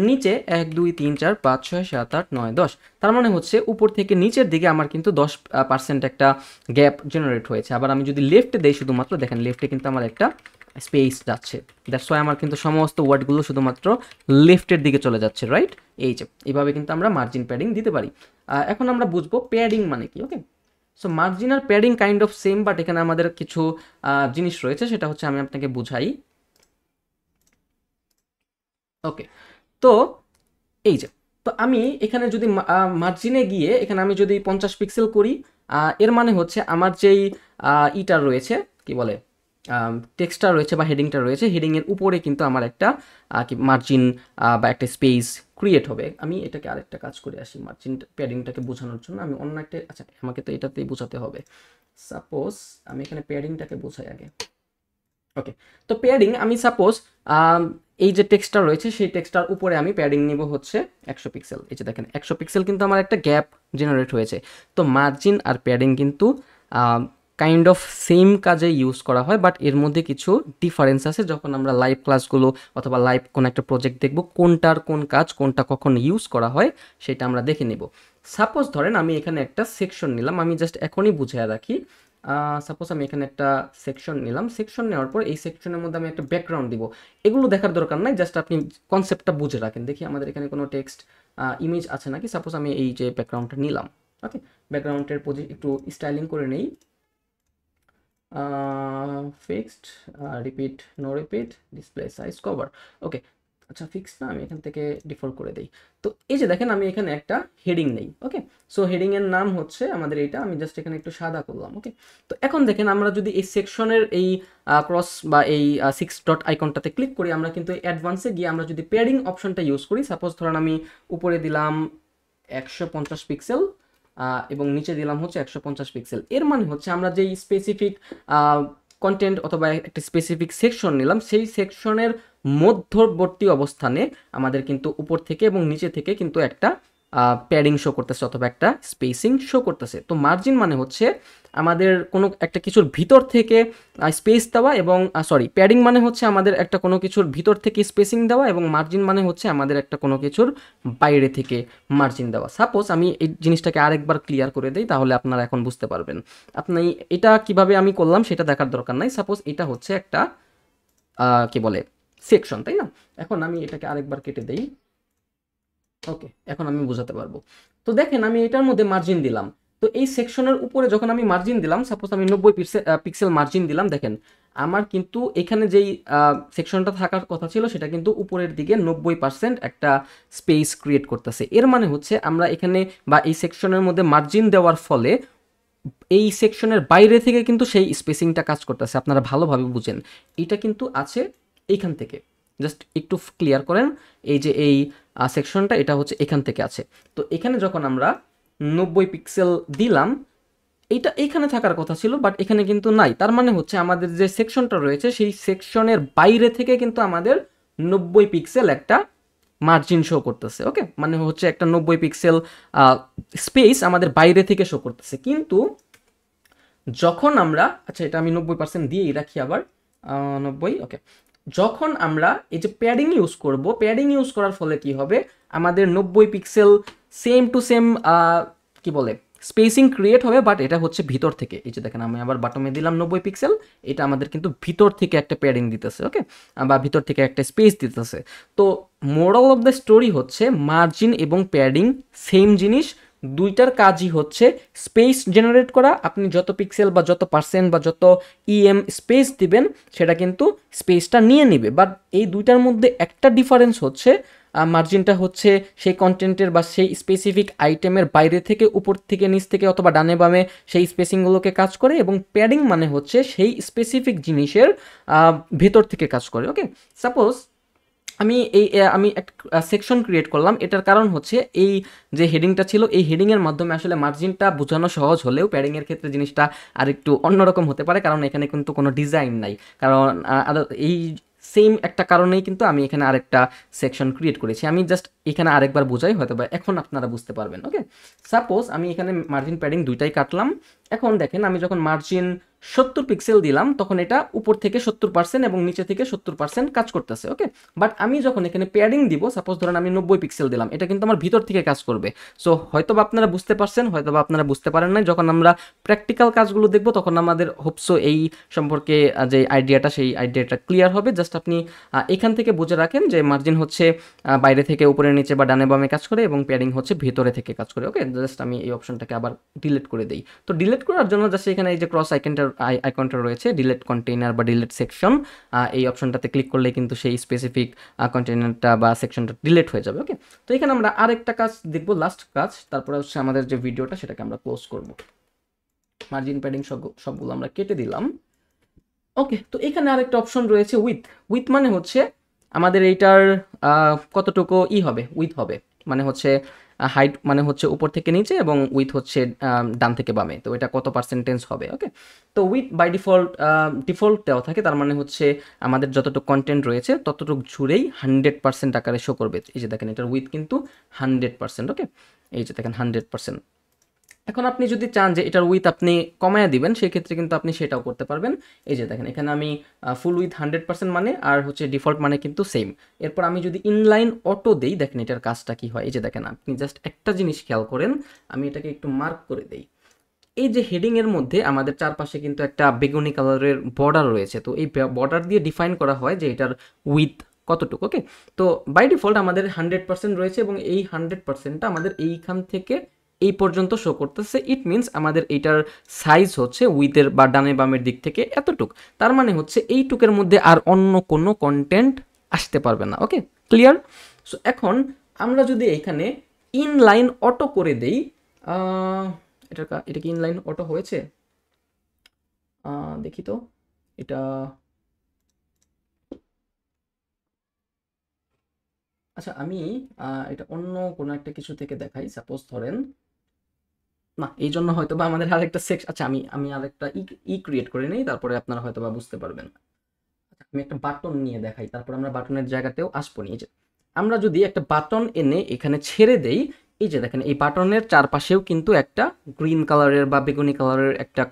নিচে 1 2 3 4 5 6 7 8 9 10, তার মানে হচ্ছে উপর থেকে নিচের দিকে আমার কিন্তু 10% একটা গ্যাপ জেনারেট হয়েছে। আবার আমি যদি লেফটে দেই, শুধুমাত্র দেখেন লেফটে কিন্তু আমার একটা স্পেস যাচ্ছে। দ্যাটস ওয়াই আমার কিন্তু সমস্ত ওয়ার্ডগুলো শুধুমাত্র লেফটের দিকে চলে যাচ্ছে, রাইট? এই যে এইভাবে কিন্তু আমরা মার্জিন প্যাডিং দিতে পারি। এখন আমরা বুঝবো প্যাডিং মানে কি। ওকে, সো মার্জিন আর padding kind of same, but এখানে আমাদের কিছু জিনিস রয়েছে, সেটা হচ্ছে আমি আপনাকে বুঝাই। ওকে, তো এই যে, তো আমি এখানে যদি মার্জিনে গিয়ে এখানে আমি যদি 50 পিক্সেল করি, এর মানে হচ্ছে আমার যেই ইটা রয়েছে, কি বলে, টেক্সটটা রয়েছে বা হেডিংটা রয়েছে, হেডিংয়ের উপরে কিন্তু আমার একটা কি মার্জিন বা একটা স্পেস ক্রিয়েট হবে। আমি এটাকে আরেকটা কাজ করে আসি মার্জিন প্যাডিংটাকে বোঝানোর জন্য। আমি অন্য একটা, আচ্ছা আমাকে তো এটাতেই বোঝাতে হবে। সাপোজ আমি এখানে প্যাডিংটাকে বোঝাই আগে। ওকে, তো প্যাডিং আমি সাপোজ এই যে টেক্সটটা রয়েছে সেই টেক্সটটার উপরে আমি প্যাডিং নিব হচ্ছে 100 পিক্সেল। এই যে দেখেন 100 পিক্সেল কিন্তু আমার একটা গ্যাপ জেনারেট হয়েছে। তো মার্জিন আর প্যাডিং কিন্তু কাইন্ড অফ সেম কাজে ইউজ করা হয়, বাট এর মধ্যে কিছু ডিফারেন্স আছে। যখন আমরা লাইভ ক্লাসগুলো অথবা লাইভ কোনো একটা প্রজেক্ট দেখব, কোনটার কোন কাজ, কোনটা কখন ইউজ করা হয় সেটা আমরা দেখে নিব। সাপোজ ধরেন আমি এখানে একটা সেকশন নিলাম, আমি জাস্ট এখনই বুঝিয়ে রাখি। সাপোজ আমি এখানে একটা সেকশন নিলাম, সেকশন নেওয়ার পর এই সেকশনের মধ্যে আমি একটা ব্যাকগ্রাউন্ড দিব। এগুলো দেখার দরকার নাই, জাস্ট আপনি কনসেপ্টটা বুঝে রাখেন। দেখি আমাদের এখানে কোনো টেক্সট ইমেজ আছে নাকি। সাপোজ আমি এই যে ব্যাকগ্রাউন্ডটা নিলাম। ওকে, ব্যাকগ্রাউন্ডের একটু স্টাইলিং করে নেই, fixed, repeat, no repeat, display size, cover. Okay, আচ্ছা ফিক্স না, আমি এখান থেকে ডিফল্ট করে দিই। তো এই যে দেখেন আমি এখানে একটা হেডিং নেই। ওকে, সো হেডিংয়ের নাম হচ্ছে আমাদের এইটা, আমি জাস্ট এখানে একটু সাদা করলাম। ওকে, তো এখন দেখেন আমরা যদি এই সেকশনের এই ক্রস বা এই 6 ডট আইকনটাতে ক্লিক করি, আমরা কিন্তু অ্যাডভান্সে গিয়ে আমরা যদি প্যাডিং অপশনটা ইউজ করি, সাপোজ ধরেন আমি উপরে দিলাম 150 পিক্সেল এবং নিচে দিলাম হচ্ছে 150 পিক্সেল। এর মানে হচ্ছে আমরা যেই স্পেসিফিক কন্টেন্ট অথবা একটা স্পেসিফিক সেকশন নিলাম, সেই সেকশনের মধ্যবর্তী অবস্থানে আমাদের কিন্তু উপর থেকে এবং নিচে থেকে কিন্তু একটা প্যাডিং শো করতেছে অথবা একটা স্পেসিং শো করতেছে। তো মার্জিন মানে হচ্ছে আমাদের কোনো একটা কিছুর ভিতর থেকে স্পেস দেওয়া, এবং সরি, প্যাডিং মানে হচ্ছে আমাদের একটা কোনো কিছুর ভিতর থেকে স্পেসিং দেওয়া, এবং মার্জিন মানে হচ্ছে আমাদের একটা কোনো কিছুর বাইরে থেকে মার্জিন দেওয়া। সাপোজ আমি এই জিনিসটাকে আরেকবার ক্লিয়ার করে দিই, তাহলে আপনারা এখন বুঝতে পারবেন। আপনি এটা কিভাবে আমি করলাম সেটা দেখার দরকার নাই। সাপোজ এটা হচ্ছে একটা কি বলে সেকশন, তাই না? এখন আমি এটাকে আরেকবার কেটে দেই। ওকে, এখন আমি বোঝাতে পারবো। তো দেখেন আমি এটার মধ্যে মার্জিন দিলাম। তো এই সেকশনের উপরে যখন আমি মার্জিন দিলাম, সাপোজ আমি 90 পিক্সেল মার্জিন দিলাম, দেখেন আমার কিন্তু এখানে যেই সেকশনটা থাকার কথা ছিল সেটা কিন্তু উপরের দিকে 90% একটা স্পেস ক্রিয়েট করতেছে। এর মানে হচ্ছে আমরা এখানে বা এই সেকশনের মধ্যে মার্জিন দেওয়ার ফলে এই সেকশনের বাইরে থেকে কিন্তু সেই স্পেসিংটা কাজ করতেছে। আপনারা ভালোভাবে বুঝেন, এটা কিন্তু আছে এইখান থেকে। জাস্ট একটু ক্লিয়ার করেন, এই যে এই সেকশনটা এটা হচ্ছে এখান থেকে আছে। তো এখানে যখন আমরা 90 পিক্সেল দিলাম, এইটা এইখানে থাকার কথা ছিল, বাট এখানে কিন্তু নাই। তার মানে হচ্ছে আমাদের যে সেকশনটা রয়েছে সেই সেকশনের বাইরে থেকে কিন্তু আমাদের 90 পিক্সেল একটা মার্জিন শো করতেছে। ওকে, মানে হচ্ছে একটা 90 পিক্সেল স্পেস আমাদের বাইরে থেকে শো করতেছে। কিন্তু যখন আমরা, আচ্ছা এটা আমি 90% দিয়েই রাখি আবার, 90। ওকে, যখন আমরা এই যে প্যাডিং ইউজ করব, প্যাডিং ইউজ করার ফলে কি হবে, আমাদের 90 পিক্সেল সেম টু সেম কি বলে স্পেসিং ক্রিয়েট হবে, বাট এটা হচ্ছে ভিতর থেকে। এই যে দেখেন আমি আবার বাটমে দিলাম 90 পিক্সেল, এটা আমাদের কিন্তু ভিতর থেকে একটা প্যাডিং দিতেছে। ওকে, বা ভিতর থেকে একটা স্পেস দিতেছে। তো মোরাল অফ দ্য স্টোরি হচ্ছে মার্জিন এবং প্যাডিং সেম জিনিস, দুইটার কাজই হচ্ছে স্পেস জেনারেট করা। আপনি যত পিক্সেল বা যত পার্সেন্ট বা যত স্পেস দিবেন সেটা কিন্তু স্পেসটা নিয়ে নিবে। বাট এই দুইটার মধ্যে একটা ডিফারেন্স হচ্ছে মার্জিনটা হচ্ছে সেই কন্টেন্টের বা সেই স্পেসিফিক আইটেমের বাইরে থেকে, উপর থেকে, নিচ থেকে অথবা ডানে বামে সেই স্পেসিংগুলোকে কাজ করে, এবং প্যাডিং মানে হচ্ছে সেই স্পেসিফিক জিনিসের ভেতর থেকে কাজ করে। ওকে, সাপোজ আমি একটা সেকশন ক্রিয়েট করলাম। এটার কারণ হচ্ছে এই যে হেডিংটা ছিল, এই হেডিংয়ের মাধ্যমে আসলে মার্জিনটা বোঝানো সহজ হলেও প্যাডিংয়ের ক্ষেত্রে জিনিসটা আরেকটু অন্যরকম হতে পারে, কারণ এখানে কিন্তু কোনো ডিজাইন নাই। কারণ এই সেম একটা কারণেই কিন্তু আমি এখানে আরেকটা সেকশন ক্রিয়েট করেছি। আমি জাস্ট এখানে আরেকবার বোঝাই, হয়তো বা এখন আপনারা বুঝতে পারবেন। ওকে, সাপোজ আমি এখানে মার্জিন প্যাডিং দুইটাই কাটলাম। এখন দেখেন আমি যখন মার্জিন 70 পিক্সেল দিলাম তখন এটা উপর থেকে 70% এবং নিচে থেকে 70% কাজ করতেছে। ওকে, বাট আমি যখন এখানে প্যাডিং দিব, সাপোজ ধরেন আমি 90 পিক্সেল দিলাম, এটা কিন্তু আমার ভিতর থেকে কাজ করবে। সো হয়তো বা আপনারা বুঝতে পারছেন, হয়তো বা আপনারা বুঝতে পারেন নাই। যখন আমরা প্র্যাকটিক্যাল কাজগুলো দেখব তখন আমাদের হোপসো এই সম্পর্কে যে আইডিয়াটা, সেই আইডিয়াটা ক্লিয়ার হবে। জাস্ট আপনি এখান থেকে বুঝে রাখেন যে মার্জিন হচ্ছে বাইরে থেকে উপরে নিচে বা ডানে বামে কাজ করে এবং প্যাডিং হচ্ছে ভেতরে থেকে কাজ করে। ওকে, জাস্ট আমি এই অপশনটাকে আবার ডিলিট করে দিই। তো ডিলিট করার জন্য জাস্ট এখানে এই যে ক্রস আইকনটা রয়েছে, ডিলিট কন্টেইনার বা ডিলিট সেকশন, এই অপশনটাতে ক্লিক করলে কিন্তু সেই স্পেসিফিক কন্টেইনারটা বা সেকশনটা ডিলিট হয়ে যাবে। ওকে, তো এখানে আমরা আরেকটা কাজ দেখবো, লাস্ট কাজ, তারপরে হচ্ছে আমাদের যে ভিডিওটা সেটাকে আমরা ক্লোজ করব। মার্জিন প্যাডিং সবগুলো আমরা কেটে দিলাম। ওকে, তো এখানে আরেকটা অপশন রয়েছে উইথ। উইথ মানে হচ্ছে আমাদের এইটার কতটুকু হবে, উইথ হবে মানে হচ্ছে হাইট মানে হচ্ছে উপর থেকে নিচে, এবং উইথ হচ্ছে ডান থেকে বামে, তো এটা কত পার্সেন্টেজ হবে। ওকে, তো উইথ বাই ডিফল্ট দেওয়া থাকে, তার মানে হচ্ছে আমাদের যতটুকু কন্টেন্ট রয়েছে ততটুকু জুড়েই 100% আকারে শো করবে। এই যে দেখেন এটার উইথ কিন্তু 100%। ওকে, এই যে দেখেন 100%। এখন আপনি যদি চান যে এটার উইথ আপনি কমায়া দিবেন, সেক্ষেত্রে কিন্তু আপনি সেটাও করতে পারবেন। এই যে দেখেন এখানে আমি ফুল উইথ 100% মানে, আর হচ্ছে ডিফল্ট মানে কিন্তু সেম। এরপর আমি যদি ইনলাইন অটো দেই, দেখেন এটার কাজটা কি হয়। এই যে দেখেন আপনি জাস্ট একটা জিনিস খেয়াল করেন, আমি এটাকে একটু মার্ক করে দেই। এই যে হেডিং এর মধ্যে আমাদের চারপাশে কিন্তু একটা বেগুনি কালারের বর্ডার রয়েছে। তো এই বর্ডার দিয়ে ডিফাইন করা হয় যে এটার উইথ কতটুকু। ওকে, তো বাই ডিফল্ট আমাদের 100% রয়েছে, এবং এই 100%টা আমাদের এইখান থেকে এই পর্যন্ত শো করতেছে। ইট মিনস আমাদের এইটার সাইজ হচ্ছে উইথের বা ডানে বামের দিক থেকে এতটুক। তার মানে হচ্ছে এইটুকের মধ্যে আর অন্য কোনো কন্টেন্ট আসতে পারবে না। ওকে, ক্লিয়ার? সো এখন আমরা যদি এখানে ইনলাইন অটো করে দেই, এটা কি ইনলাইন অটো হয়েছে? দেখি তো এটা। আচ্ছা, আমি এটা অন্য কোনো একটা কিছু থেকে দেখাই। সাপোজ ধরেন, না এই জন্য হয়তো বা আমাদের আরেকটা সেকশন, আচ্ছা আমি আমি আরেকটা ক্রিয়েট করে নিই, তারপরে আপনারা হয়তো বা বুঝতে পারবেন। আচ্ছা, আমি একটা বাটন নিয়ে দেখাই, তারপর আমরা বাটনের জায়গাতেও আসবো নি। এই যে আমরা যদি একটা বাটন এনে এখানে ছেড়ে দেই, এই যে দেখেন এই বাটনের চারপাশেও কিন্তু একটা গ্রিন কালারের বা বেগুনি কালারের একটা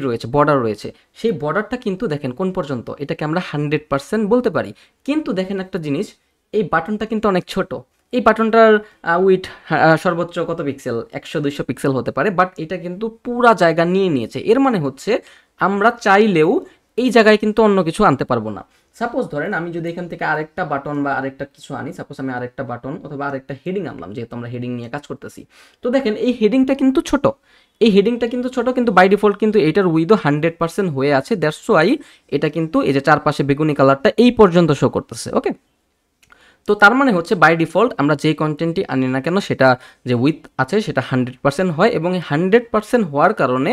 রয়েছে, বর্ডার রয়েছে। সেই বর্ডারটা কিন্তু দেখেন কোন পর্যন্ত, এটাকে আমরা 100% বলতে পারি। কিন্তু দেখেন একটা জিনিস, এই বাটনটা কিন্তু অনেক ছোট। এই বাটনটার উইথ সর্বোচ্চ কত পিক্সেল, 100-200 পিক্সেল হতে পারে, বাট এটা কিন্তু পুরা জায়গা নিয়ে নিয়েছে। এর মানে হচ্ছে আমরা চাইলেও এই জায়গায় কিন্তু অন্য কিছু আনতে পারবো না। সাপোজ ধরেন আমি যদি এখান থেকে আরেকটা বাটন বা আরেকটা কিছু আনি, সাপোজ আমি আরেকটা বাটন অথবা আরেকটা হেডিং আনলাম, যেহেতু আমরা হেডিং নিয়ে কাজ করতেছি। তো দেখেন এই হেডিংটা কিন্তু ছোট, এই হেডিংটা কিন্তু ছোট, কিন্তু বাই ডিফল্ট কিন্তু এটার উইথও 100% হয়ে আছে। দ্যাটস ওয়াই এটা কিন্তু এই যে চারপাশে বেগুনি কালারটা এই পর্যন্ত শো করতেছে। ওকে, তো তার মানে হচ্ছে বাই ডিফল্ট আমরা যে কন্টেন্টটি আনি না কেন সেটা যে উইথ আছে সেটা 100% হয়, এবং এই 100% হওয়ার কারণে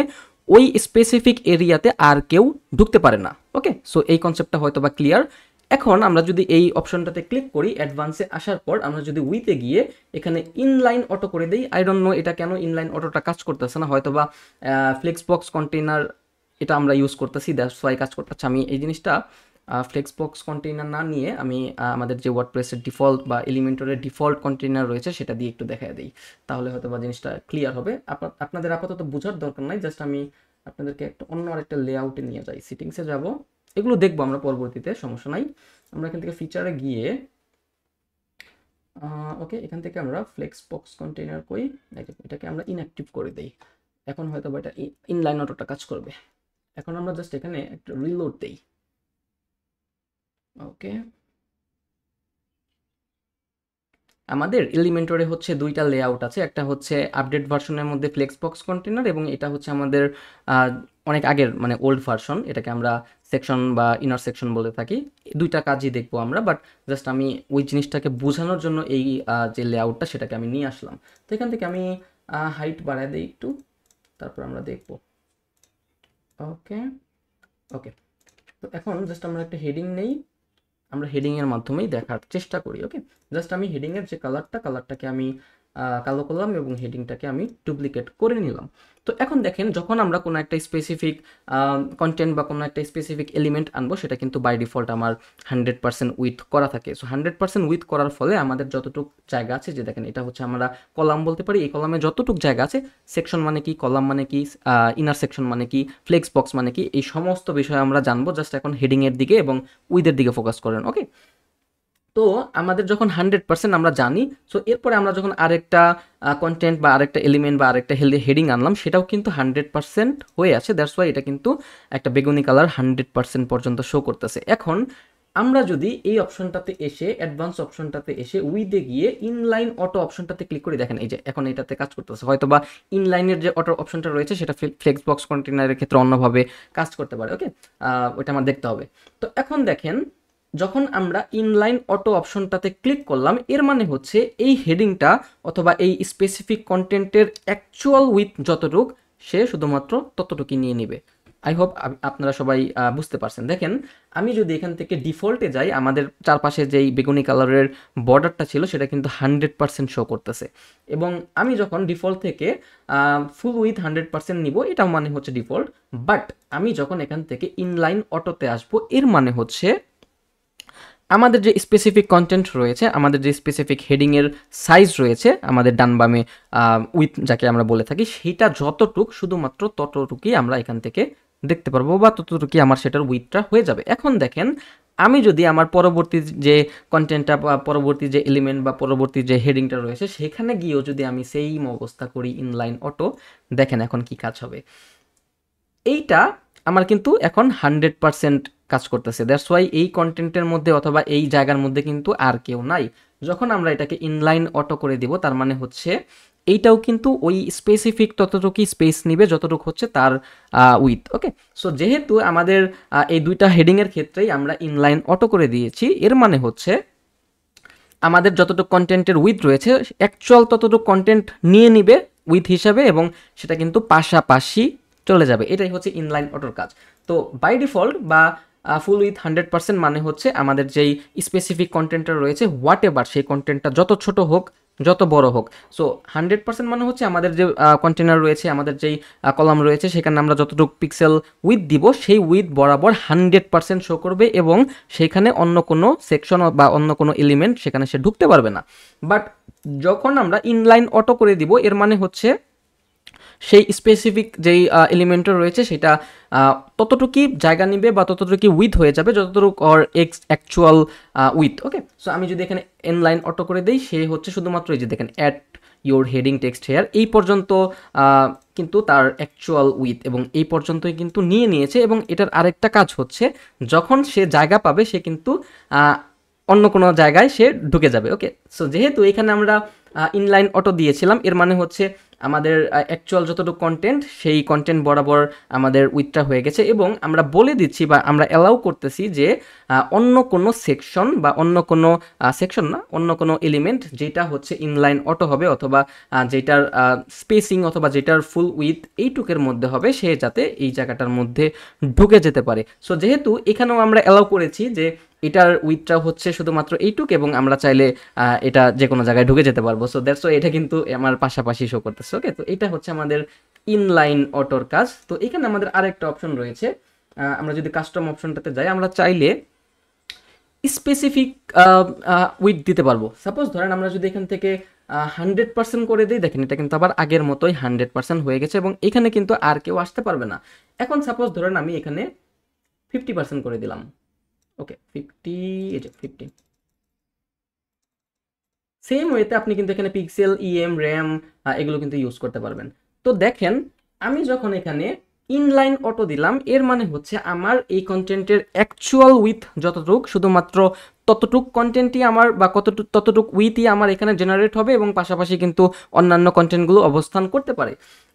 ওই স্পেসিফিক এরিয়াতে আর কেউ ঢুকতে পারে না। ওকে, সো এই কনসেপ্টটা হয়তো বা ক্লিয়ার। এখন আমরা যদি এই অপশনটাতে ক্লিক করি, অ্যাডভান্সে আসার পর আমরা যদি উইথে গিয়ে এখানে ইনলাইন অটো করে দিই, আই ডোন্ট নো এটা কেন ইনলাইন অটোটা কাজ করতেছে না, হয়তো বা ফ্লেক্স বক্স কন্টেইনার এটা আমরা ইউজ করতেছি, দ্যাটস ওয়াই কাজ করতেছে। আমি এই জিনিসটা ফ্লেক্স বক্স কন্টেইনার না নিয়ে আমি আমাদের যে ওয়ার্ডপ্রেসের ডিফল্ট বা এলিমেন্টরের ডিফল্ট কন্টেইনার রয়েছে সেটা দিয়ে একটু দেখা দিই, তাহলে হয়তো বা জিনিসটা ক্লিয়ার হবে। আপনাদের আপাতত বোঝার দরকার নাই, জাস্ট আমি আপনাদেরকে একটা অন্য আরেকটা লেআউটে নিয়ে যাই। সেটিংসে যাব, এগুলো দেখবো আমরা পরবর্তীতে, সমস্যা নাই। আমরা এখান থেকে ফিচারে গিয়ে ওকে, এখান থেকে আমরা ফ্লেক্স বক্স কন্টেইনার কই, এটাকে আমরা ইনঅ্যাক্টিভ করে দেই। এখন হয়তো বা এটা ইনলাইন অটোটা কাজ করবে। এখন আমরা জাস্ট এখানে একটা রিলোড দেই। ওকে, আমাদের এলিমেন্টরে হচ্ছে দুইটা লেআউট আছে, একটা হচ্ছে আপডেট ভার্সনের মধ্যে ফ্লেক্সবক্স কন্টেনার, এবং এটা হচ্ছে আমাদের অনেক আগের মানে ওল্ড ভার্সন, এটাকে আমরা সেকশন বা ইনার সেকশন বলে থাকি। দুইটা কাজই দেখবো আমরা, বাট জাস্ট আমি ওই জিনিসটাকে বোঝানোর জন্য এই যে লেআউটটা সেটাকে আমি নিয়ে আসলাম। তো এখান থেকে আমি হাইট বাড়ায় দিই একটু, তারপর আমরা দেখবো। ওকে ওকে, তো এখন জাস্ট আমরা একটা হেডিং নেই, আমরা হেডিংয়ের মাধ্যমেই দেখার চেষ্টা করি। ওকে, জাস্ট আমি হেডিংয়ের যে কালারটাকে আমি কালো করলাম এবং হেডিংটাকে আমি ডুপ্লিকেট করে নিলাম। তো এখন দেখেন, যখন আমরা কোনো একটা স্পেসিফিক কন্টেন্ট বা কোনো একটা স্পেসিফিক এলিমেন্ট আনবো, সেটা কিন্তু বাই ডিফল্ট আমার 100% উইথ করা থাকে। সো 100% উইথ করার ফলে আমাদের যতটুক জায়গা আছে, যে দেখেন এটা হচ্ছে আমরা কলাম বলতে পারি, এই কলামে যতটুক জায়গা আছে, সেকশন মানে কি, কলাম মানে কি, ইনার সেকশন মানে কি, ফ্লেক্স বক্স মানে কি, এই সমস্ত বিষয় আমরা জানবো। জাস্ট এখন হেডিংয়ের দিকে এবং উইথের দিকে ফোকাস করেন। ওকে, তো আমাদের যখন 100% আমরা জানি, সো এরপরে আমরা যখন আরেকটা কন্টেন্ট বা আরেকটা এলিমেন্ট বা আরেকটা হেডিং আনলাম, সেটাও কিন্তু 100% হয়ে আছে। দ্যাটস ওয়াই এটা কিন্তু একটা বেগুনি কালার 100% পর্যন্ত শো করতেছে। এখন আমরা যদি এই অপশনটাতে এসে, অ্যাডভান্স অপশনটাতে এসে উইথে গিয়ে ইনলাইন অটো অপশনটাতে ক্লিক করি, দেখেন এই যে এখন এটাতে কাজ করতেছে। হয়তো বা ইনলাইনের যে অটো অপশনটা রয়েছে সেটা ফ্লেক্স বক্স কন্টেনারের ক্ষেত্রে অন্যভাবে কাজ করতে পারে। ওকে, ওইটা আমার দেখতে হবে। তো এখন দেখেন, যখন আমরা ইনলাইন অটো অপশনটাতে ক্লিক করলাম, এর মানে হচ্ছে এই হেডিংটা অথবা এই স্পেসিফিক কন্টেন্টের অ্যাকচুয়াল উইথ যতটুক, সে শুধুমাত্র ততটুকুই নিয়ে নেবে। আই হোপ আপনারা সবাই বুঝতে পারছেন। দেখেন, আমি যদি এখান থেকে ডিফল্টে যাই, আমাদের চারপাশে যেই বেগুনি কালারের বর্ডারটা ছিল সেটা কিন্তু 100% শো করতেছে। এবং আমি যখন ডিফল্ট থেকে ফুল উইথ 100% নিব, এটাও মানে হচ্ছে ডিফল্ট। বাট আমি যখন এখান থেকে ইনলাইন অটোতে আসবো, এর মানে হচ্ছে আমাদের যে স্পেসিফিক কন্টেন্ট রয়েছে, আমাদের যে স্পেসিফিক হেডিংয়ের সাইজ রয়েছে, আমাদের ডান বামে উইথ যাকে আমরা বলে থাকি, সেইটা যতটুক, শুধুমাত্র ততটুকুই আমরা এখান থেকে দেখতে পারবো, বা ততটুকুই আমার সেটার উইথটা হয়ে যাবে। এখন দেখেন, আমি যদি আমার পরবর্তী যে কন্টেন্টটা বা পরবর্তী যে এলিমেন্ট বা পরবর্তী যে হেডিংটা রয়েছে, সেখানে গিয়েও যদি আমি সেম অবস্থা করি ইনলাইন অটো, দেখেন এখন কি কাজ হবে। এইটা আমার কিন্তু এখন 100% কাজ করতেছে। দ্যাটস ওয়াই এই কন্টেন্টের মধ্যে অথবা এই জায়গার মধ্যে কিন্তু আর কেউ নাই। যখন আমরা এটাকে ইনলাইন অটো করে দিব, তার মানে হচ্ছে এইটাও কিন্তু ওই স্পেসিফিক ততটুকুই স্পেস নিবে যতটুকু হচ্ছে তার উইথ। ওকে, সো যেহেতু আমাদের এই দুইটা হেডিংয়ের ক্ষেত্রেই আমরা ইনলাইন অটো করে দিয়েছি, এর মানে হচ্ছে আমাদের যতটুকু কন্টেন্টের উইথ রয়েছে, অ্যাকচুয়াল ততটুকু কন্টেন্ট নিয়ে নিবে উইথ হিসাবে, এবং সেটা কিন্তু পাশাপাশি চলে যাবে। এটাই হচ্ছে ইনলাইন অটোর কাজ। তো বাই ডিফল্ট বা ফুল উইথ 100% মানে হচ্ছে আমাদের যেই স্পেসিফিক কন্টেন্টটা রয়েছে, হোয়াট এভার সেই কন্টেন্টটা যত ছোট হোক, যত বড় হোক, সো 100% মানে হচ্ছে আমাদের যে কন্টেনার রয়েছে, আমাদের যেই কলাম রয়েছে, সেখানে আমরা যতটুকু পিক্সেল উইথ দিব, সেই উইথ বরাবর 100% শো করবে, এবং সেখানে অন্য কোনো সেকশন বা অন্য কোনো এলিমেন্ট সেখানে সে ঢুকতে পারবে না। বাট যখন আমরা ইনলাইন অটো করে দিব, এর মানে হচ্ছে সেই স্পেসিফিক যেই এলিমেন্টটা রয়েছে সেটা ততটুকুই জায়গা নিবে বা ততটুকুই উইথ হয়ে যাবে যতটুকু or actual with. Okay, so আমি যদি এখানে ইনলাইন অটো করে দিই, সে হচ্ছে শুধুমাত্র এই যে দেখেন add your heading text here, এই পর্যন্ত কিন্তু তার অ্যাকচুয়াল উইথ এবং এই পর্যন্তই কিন্তু নিয়ে নিয়েছে। এবং এটার আরেকটা কাজ হচ্ছে, যখন সে জায়গা পাবে সে কিন্তু অন্য কোনো জায়গায় সে ঢুকে যাবে। ওকে, সো যেহেতু এখানে আমরা ইনলাইন অটো দিয়েছিলাম, এর মানে হচ্ছে আমাদের অ্যাকচুয়াল যতটুকু কন্টেন্ট, সেই কন্টেন্ট বরাবর আমাদের উইথটা হয়ে গেছে, এবং আমরা বলে দিচ্ছি বা আমরা অ্যালাউ করতেছি যে অন্য কোনো সেকশন বা অন্য কোনো সেকশন না, অন্য কোনো এলিমেন্ট যেটা হচ্ছে ইনলাইন অটো হবে, অথবা যেটার স্পেসিং অথবা যেটার ফুল উইথ এইটুকের মধ্যে হবে, সে যাতে এই জায়গাটার মধ্যে ঢুকে যেতে পারে। সো যেহেতু এখানেও আমরা অ্যালাউ করেছি যে এটার উইথটা হচ্ছে শুধুমাত্র এইটুক, এবং আমরা চাইলে এটা যে কোনো জায়গায় ঢুকে যেতে পারবো। সো দ্যাটস ওয়াই এটা কিন্তু আমার পাশাপাশি শো করতেছে। ওকে, তো এটা হচ্ছে আমাদের ইনলাইন অটোর কাজ। তো এখানে আমাদের আরেকটা অপশন রয়েছে, আমরা যদি কাস্টম অপশনটাতে যাই, আমরা চাইলে স্পেসিফিক উইথ দিতে পারবো। সাপোজ ধরেন আমরা যদি এখান থেকে 100% করে দিই, দেখেন এটা কিন্তু আবার আগের মতোই 100% হয়ে গেছে, এবং এখানে কিন্তু আর কেউ আসতে পারবে না। এখন সাপোজ ধরেন আমি এখানে 50% করে দিলাম। ওকে, 50, এই যে 50। সেম ওয়েতে আপনি কিন্তু এখানে পিক্সেল, ইএম, র্যাম এগুলো কিন্তু ইউজ করতে পারবেন। তো দেখেন, আমি যখন এখানে ইনলাইন অটো দিলাম, এর মানে হচ্ছে আমার এই কন্টেন্টের অ্যাকচুয়াল উইথ যতটুক, শুধুমাত্র ততটুক কন্টেন্টই আমার বা ততটুক উইথই আমার এখানে জেনারেট হবে এবং পাশাপাশি কিন্তু অন্যান্য কন্টেন্টগুলো অবস্থান করতে পারে।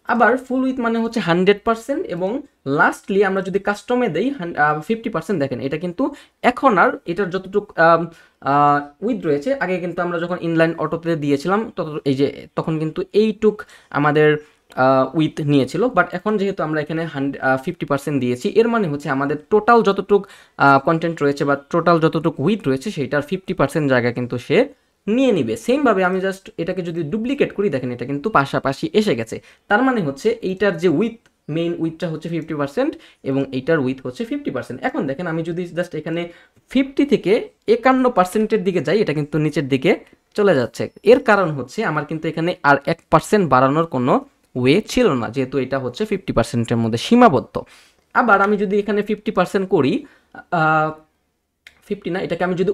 আবার ফুল উইথ মানে হচ্ছে 100%, এবং লাস্টলি আমরা যদি কাস্টমে দেই 50%। দেখেন এটা কিন্তু এখন আর এটার যতটুক উইথ রয়েছে, আগে কিন্তু আমরা যখন ইনলাইন অটোতে দিয়েছিলাম এই যে তখন কিন্তু এইটুক আমাদের উইথ নিয়েছিল, বাট এখন যেহেতু আমরা এখানে 50% দিয়েছি, এর মানে হচ্ছে আমাদের টোটাল যতটুক কন্টেন্ট রয়েছে বা টোটাল যতটুক উইথ রয়েছে সেইটার 50% জায়গা কিন্তু সে নিয়ে নিবে। সেমভাবে আমি জাস্ট এটাকে যদি ডুপ্লিকেট করি, দেখেন এটা কিন্তু পাশাপাশি এসে গেছে। তার মানে হচ্ছে এইটার যে উইথ, মেইন উইথটা হচ্ছে 50% এবং এইটার উইথ হচ্ছে 50%। এখন দেখেন আমি যদি জাস্ট এখানে 50 থেকে 51%-এর দিকে যাই, এটা কিন্তু নিচের দিকে চলে যাচ্ছে। এর কারণ হচ্ছে আমার কিন্তু এখানে আর 1% বাড়ানোর কোনো ওয়ে ছিল না, যেহেতু এটা হচ্ছে 50%-এর মধ্যে সীমাবদ্ধ। আবার আমি যদি এখানে 50% করি, 50 না, এটাকে আমি যদি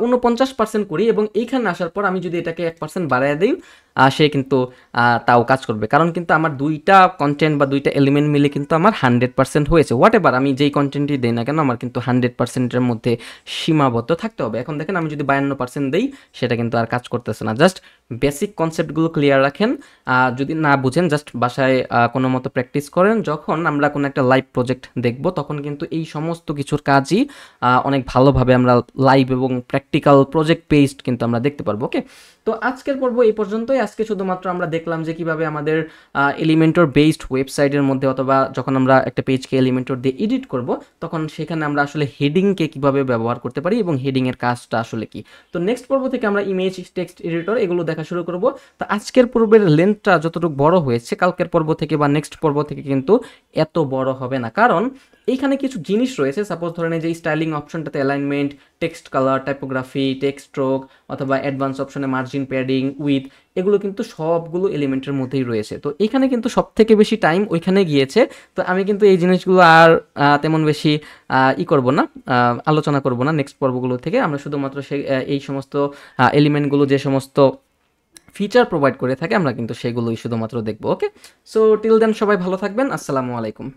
49% করি এবং এইখানে আসার পর আমি যদি এটাকে 1% বাড়ায় দিই, সে কিন্তু তাও কাজ করবে, কারণ কিন্তু আমার দুইটা কন্টেন্ট বা দুইটা এলিমেন্ট মিলে কিন্তু আমার 100% হয়েছে। হোয়াট এভার আমি যেই কন্টেন্টই দিই না কেন, আমার কিন্তু 100%-এর মধ্যে সীমাবদ্ধ থাকতে হবে। এখন দেখেন আমি যদি 52% দিই, সেটা কিন্তু আর কাজ করতেছে না। জাস্ট বেসিক কনসেপ্টগুলো ক্লিয়ার রাখেন, যদি না বুঝেন জাস্ট বাসায় কোনো মতো প্র্যাকটিস করেন। যখন আমরা কোনো একটা লাইভ প্রজেক্ট দেখব, তখন কিন্তু এই সমস্ত কিছুর কাজই অনেক ভালোভাবে আমরা লাইভ এবং প্র্যাকটিক্যাল প্রজেক্ট বেসড কিন্তু আমরা দেখতে পারবো। ওকে, তো আজকের পর্ব এই পর্যন্তই। আজকে শুধুমাত্র আমরা দেখলাম যে কিভাবে আমাদের এলিমেন্টর বেসড ওয়েবসাইটের মধ্যে, অথবা যখন আমরা একটা পেজকে এলিমেন্টর দিয়ে এডিট করব, তখন সেখানে আমরা আসলে হেডিংকে কিভাবে ব্যবহার করতে পারি এবং হেডিংয়ের কাজটা আসলে কি। তো নেক্সট পর্ব থেকে আমরা ইমেজ, টেক্সট এডিটর এগুলো দেখা শুরু করব। তো আজকের পর্বের লেন্থটা যতটুকু বড় হয়েছে, কালকের পর্ব থেকে বা নেক্সট পর্ব থেকে কিন্তু এত বড় হবে না, কারণ এইখানে কিছু জিনিস রয়েছে। সাপোজ ধরেন যে স্টাইলিং অপশনটাতে alignment, text colour, typography, text stroke, অথবা অ্যাডভান্স অপশনে মার্জিন, প্যাডিং, উইথ, এগুলো কিন্তু সবগুলো এলিমেন্টের মধ্যেই রয়েছে। তো এখানে কিন্তু সব থেকে বেশি টাইম ওইখানে গিয়েছে। তো আমি কিন্তু এই জিনিসগুলো আর তেমন বেশি করব না, আলোচনা করব না। নেক্সট পর্বগুলো থেকে আমরা শুধুমাত্র এই সমস্ত এলিমেন্টগুলো যে সমস্ত ফিচার প্রোভাইড করে থাকে, আমরা কিন্তু সেগুলোই শুধুমাত্র দেখবো। ওকে, সো টিল দেন সবাই ভালো থাকবেন। আসসালামু আলাইকুম।